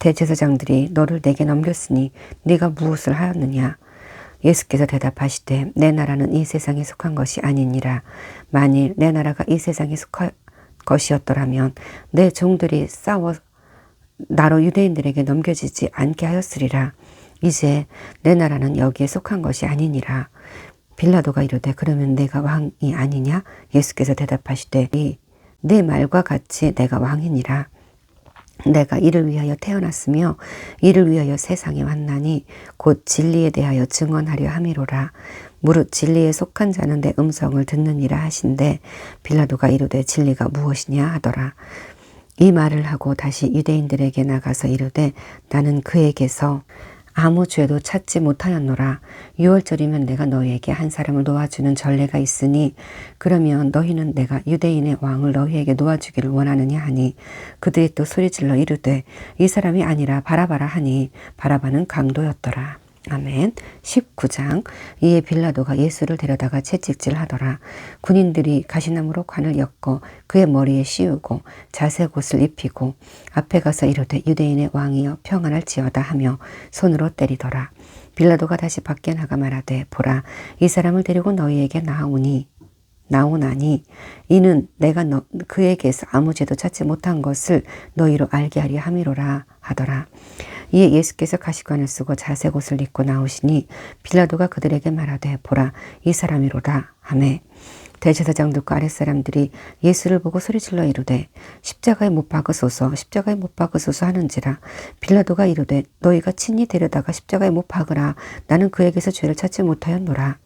대제사장들이 너를 내게 넘겼으니 네가 무엇을 하였느냐. 예수께서 대답하시되 내 나라는 이 세상에 속한 것이 아니니라. 만일 내 나라가 이 세상에 속한 것이었더라면 내 종들이 싸워 나로 유대인들에게 넘겨지지 않게 하였으리라. 이제 내 나라는 여기에 속한 것이 아니니라. 빌라도가 이르되 그러면 내가 왕이 아니냐. 예수께서 대답하시되 내 말과 같이 내가 왕이니라. 내가 이를 위하여 태어났으며 이를 위하여 세상에 왔나니 곧 진리에 대하여 증언하려 함이로라. 무릇 진리에 속한 자는 내 음성을 듣느니라 하신대 빌라도가 이르되 진리가 무엇이냐 하더라. 이 말을 하고 다시 유대인들에게 나가서 이르되 나는 그에게서 아무 죄도 찾지 못하였노라. 6월절이면 내가 너희에게 한 사람을 놓아주는 전례가 있으니 그러면 너희는 내가 유대인의 왕을 너희에게 놓아주기를 원하느냐 하니 그들이 또 소리질러 이르되 이 사람이 아니라 바라바라 하니 바라바는 강도였더라. 아멘. 19장. 이에 빌라도가 예수를 데려다가 채찍질하더라. 군인들이 가시나무로 관을 엮어 그의 머리에 씌우고 자색옷을 입히고 앞에 가서 이르되 유대인의 왕이여 평안할지어다 하며 손으로 때리더라. 빌라도가 다시 밖에 나가 말하되 보라 이 사람을 데리고 너희에게 나오나니 이는 내가 그에게서 아무 죄도 찾지 못한 것을 너희로 알게 하려 함이로라 하더라. 이에 예수께서 가시관을 쓰고 자색옷을 입고 나오시니 빌라도가 그들에게 말하되 보라 이 사람이로다 하매 대제사장들과 아랫사람들이 예수를 보고 소리질러 이르되 십자가에 못 박으소서 십자가에 못 박으소서 하는지라. 빌라도가 이르되 너희가 친히 데려다가 십자가에 못 박으라. 나는 그에게서 죄를 찾지 못하였노라.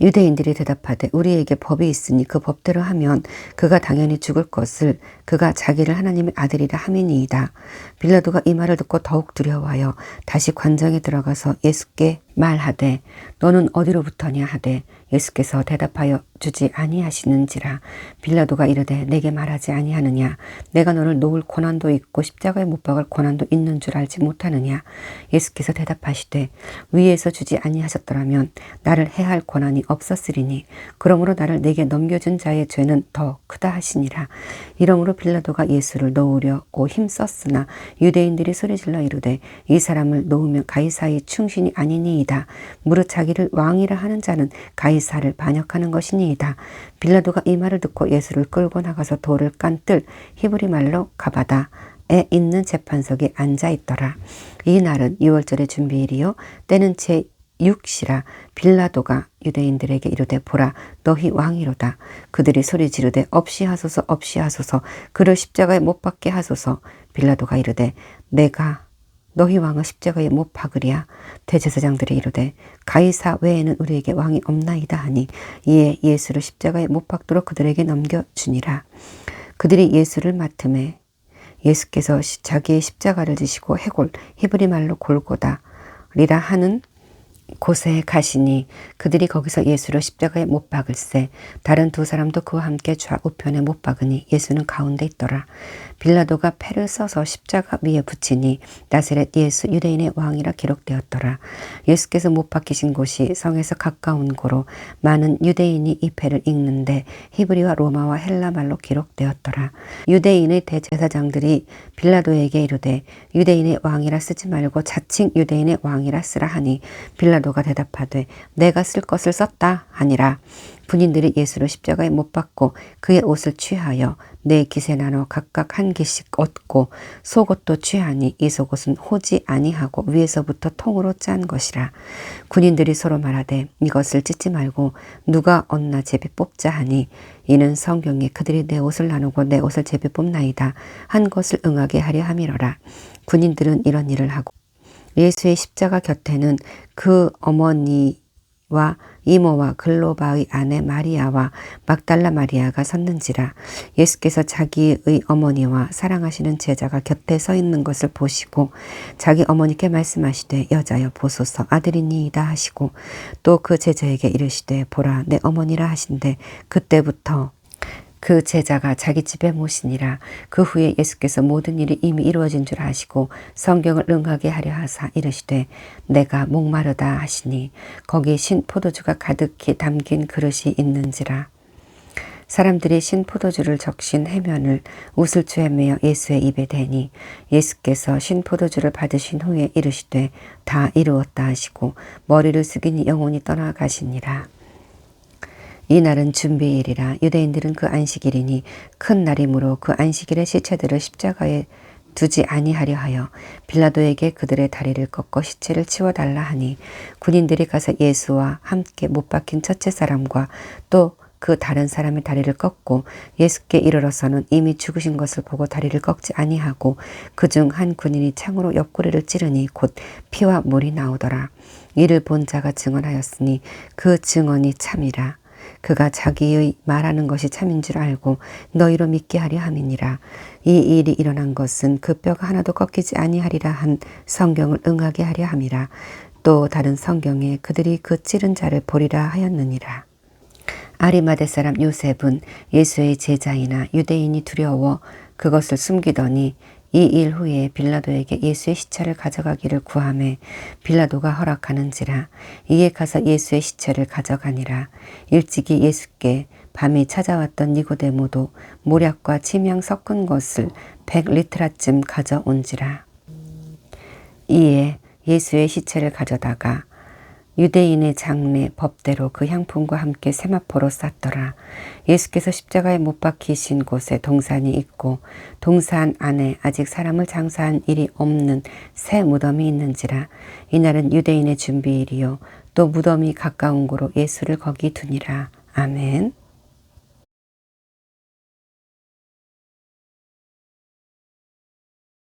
유대인들이 대답하되 우리에게 법이 있으니 그 법대로 하면 그가 당연히 죽을 것을 그가 자기를 하나님의 아들이라 함이니이다. 빌라도가 이 말을 듣고 더욱 두려워하여 다시 관정에 들어가서 예수께 말하되 너는 어디로부터냐 하되 예수께서 대답하여 주지 아니하시는지라. 빌라도가 이르되 내게 말하지 아니하느냐 내가 너를 놓을 고난도 있고 십자가에 못 박을 고난도 있는 줄 알지 못하느냐. 예수께서 대답하시되 위에서 주지 아니하셨더라면 나를 해할 고난이 없었으리니 그러므로 나를 내게 넘겨준 자의 죄는 더 크다 하시니라. 이러므로 빌라도가 예수를 놓으려고 힘썼으나 유대인들이 소리질러 이르되 이 사람을 놓으면 가이사의 충신이 아니니이다. 무릇 자기를 왕이라 하는 자는 가이사를 반역하는 것이니이다. 빌라도가 이 말을 듣고 예수를 끌고 나가서 돌을 깐 뜰 히브리 말로 가바다에 있는 재판석에 앉아 있더라. 이 날은 6월절의 준비일이요 때는 제6시라. 빌라도가 유대인들에게 이르되 보라 너희 왕이로다. 그들이 소리 지르되 없이 하소서 없이 하소서 그를 십자가에 못 박게 하소서. 빌라도가 이르되 내가 너희 왕을 십자가에 못 박으랴. 대제사장들이 이르되 가이사 외에는 우리에게 왕이 없나이다 하니 이에 예수를 십자가에 못 박도록 그들에게 넘겨주니라. 그들이 예수를 맡음에 예수께서 자기의 십자가를 지시고 해골 히브리 말로 골고다리라 하는 곳에 가시니 그들이 거기서 예수를 십자가에 못 박을세. 다른 두 사람도 그와 함께 좌우편에 못 박으니 예수는 가운데 있더라. 빌라도가 패를 써서 십자가 위에 붙이니 나사렛 예수 유대인의 왕이라 기록되었더라. 예수께서 못 박히신 곳이 성에서 가까운 고로 많은 유대인이 이 패를 읽는데 히브리와 로마와 헬라 말로 기록되었더라. 유대인의 대제사장들이 빌라도에게 이르되 유대인의 왕이라 쓰지 말고 자칭 유대인의 왕이라 쓰라 하니 빌라도가 대답하되 내가 쓸 것을 썼다 하니라. 군인들이 예수를 십자가에 못 박고 그의 옷을 취하여 네 깃에 나눠 각각 한 깃씩 얻고 속옷도 취하니 이 속옷은 호지 아니하고 위에서부터 통으로 짠 것이라. 군인들이 서로 말하되 이것을 찢지 말고 누가 얻나 제비 뽑자 하니 이는 성경에 그들이 내 옷을 나누고 내 옷을 제비 뽑나이다 한 것을 응하게 하려 함이로라. 군인들은 이런 일을 하고 예수의 십자가 곁에는 그 어머니와 이모와 글로바의 아내 마리아와 막달라 마리아가 섰는지라. 예수께서 자기의 어머니와 사랑하시는 제자가 곁에 서 있는 것을 보시고 자기 어머니께 말씀하시되 여자여 보소서 아들이니이다 하시고 또 그 제자에게 이르시되 보라 내 어머니라 하신대 그때부터 그 제자가 자기 집에 모시니라. 그 후에 예수께서 모든 일이 이미 이루어진 줄 아시고 성경을 응하게 하려 하사 이르시되 내가 목마르다 하시니 거기 신포도주가 가득히 담긴 그릇이 있는지라. 사람들이 신포도주를 적신 해면을 우슬주에 매어 예수의 입에 대니 예수께서 신포도주를 받으신 후에 이르시되 다 이루었다 하시고 머리를 숙이니 영혼이 떠나가시니라. 이 날은 준비일이라. 유대인들은 그 안식일이니 큰 날이므로 그 안식일의 시체들을 십자가에 두지 아니하려 하여 빌라도에게 그들의 다리를 꺾어 시체를 치워달라 하니 군인들이 가서 예수와 함께 못 박힌 첫째 사람과 또 그 다른 사람의 다리를 꺾고 예수께 이르러서는 이미 죽으신 것을 보고 다리를 꺾지 아니하고 그중 한 군인이 창으로 옆구리를 찌르니 곧 피와 물이 나오더라. 이를 본 자가 증언하였으니 그 증언이 참이라. 그가 자기의 말하는 것이 참인 줄 알고 너희로 믿게 하려 함이니라. 이 일이 일어난 것은 그 뼈가 하나도 꺾이지 아니하리라 한 성경을 응하게 하려 함이라. 또 다른 성경에 그들이 그 찌른 자를 보리라 하였느니라. 아리마대 사람 요셉은 예수의 제자이나 유대인이 두려워 그것을 숨기더니 이 일 후에 빌라도에게 예수의 시체를 가져가기를 구하매 빌라도가 허락하는지라. 이에 가서 예수의 시체를 가져가니라. 일찍이 예수께 밤이 찾아왔던 니고데모도 모략과 침향 섞은 것을 100리트라쯤 가져온지라. 이에 예수의 시체를 가져다가 유대인의 장례 법대로 그 향품과 함께 세마포로 쌌더라. 예수께서 십자가에 못 박히신 곳에 동산이 있고 동산 안에 아직 사람을 장사한 일이 없는 새 무덤이 있는지라. 이날은 유대인의 준비일이요 또 무덤이 가까운 고로 예수를 거기 두니라. 아멘.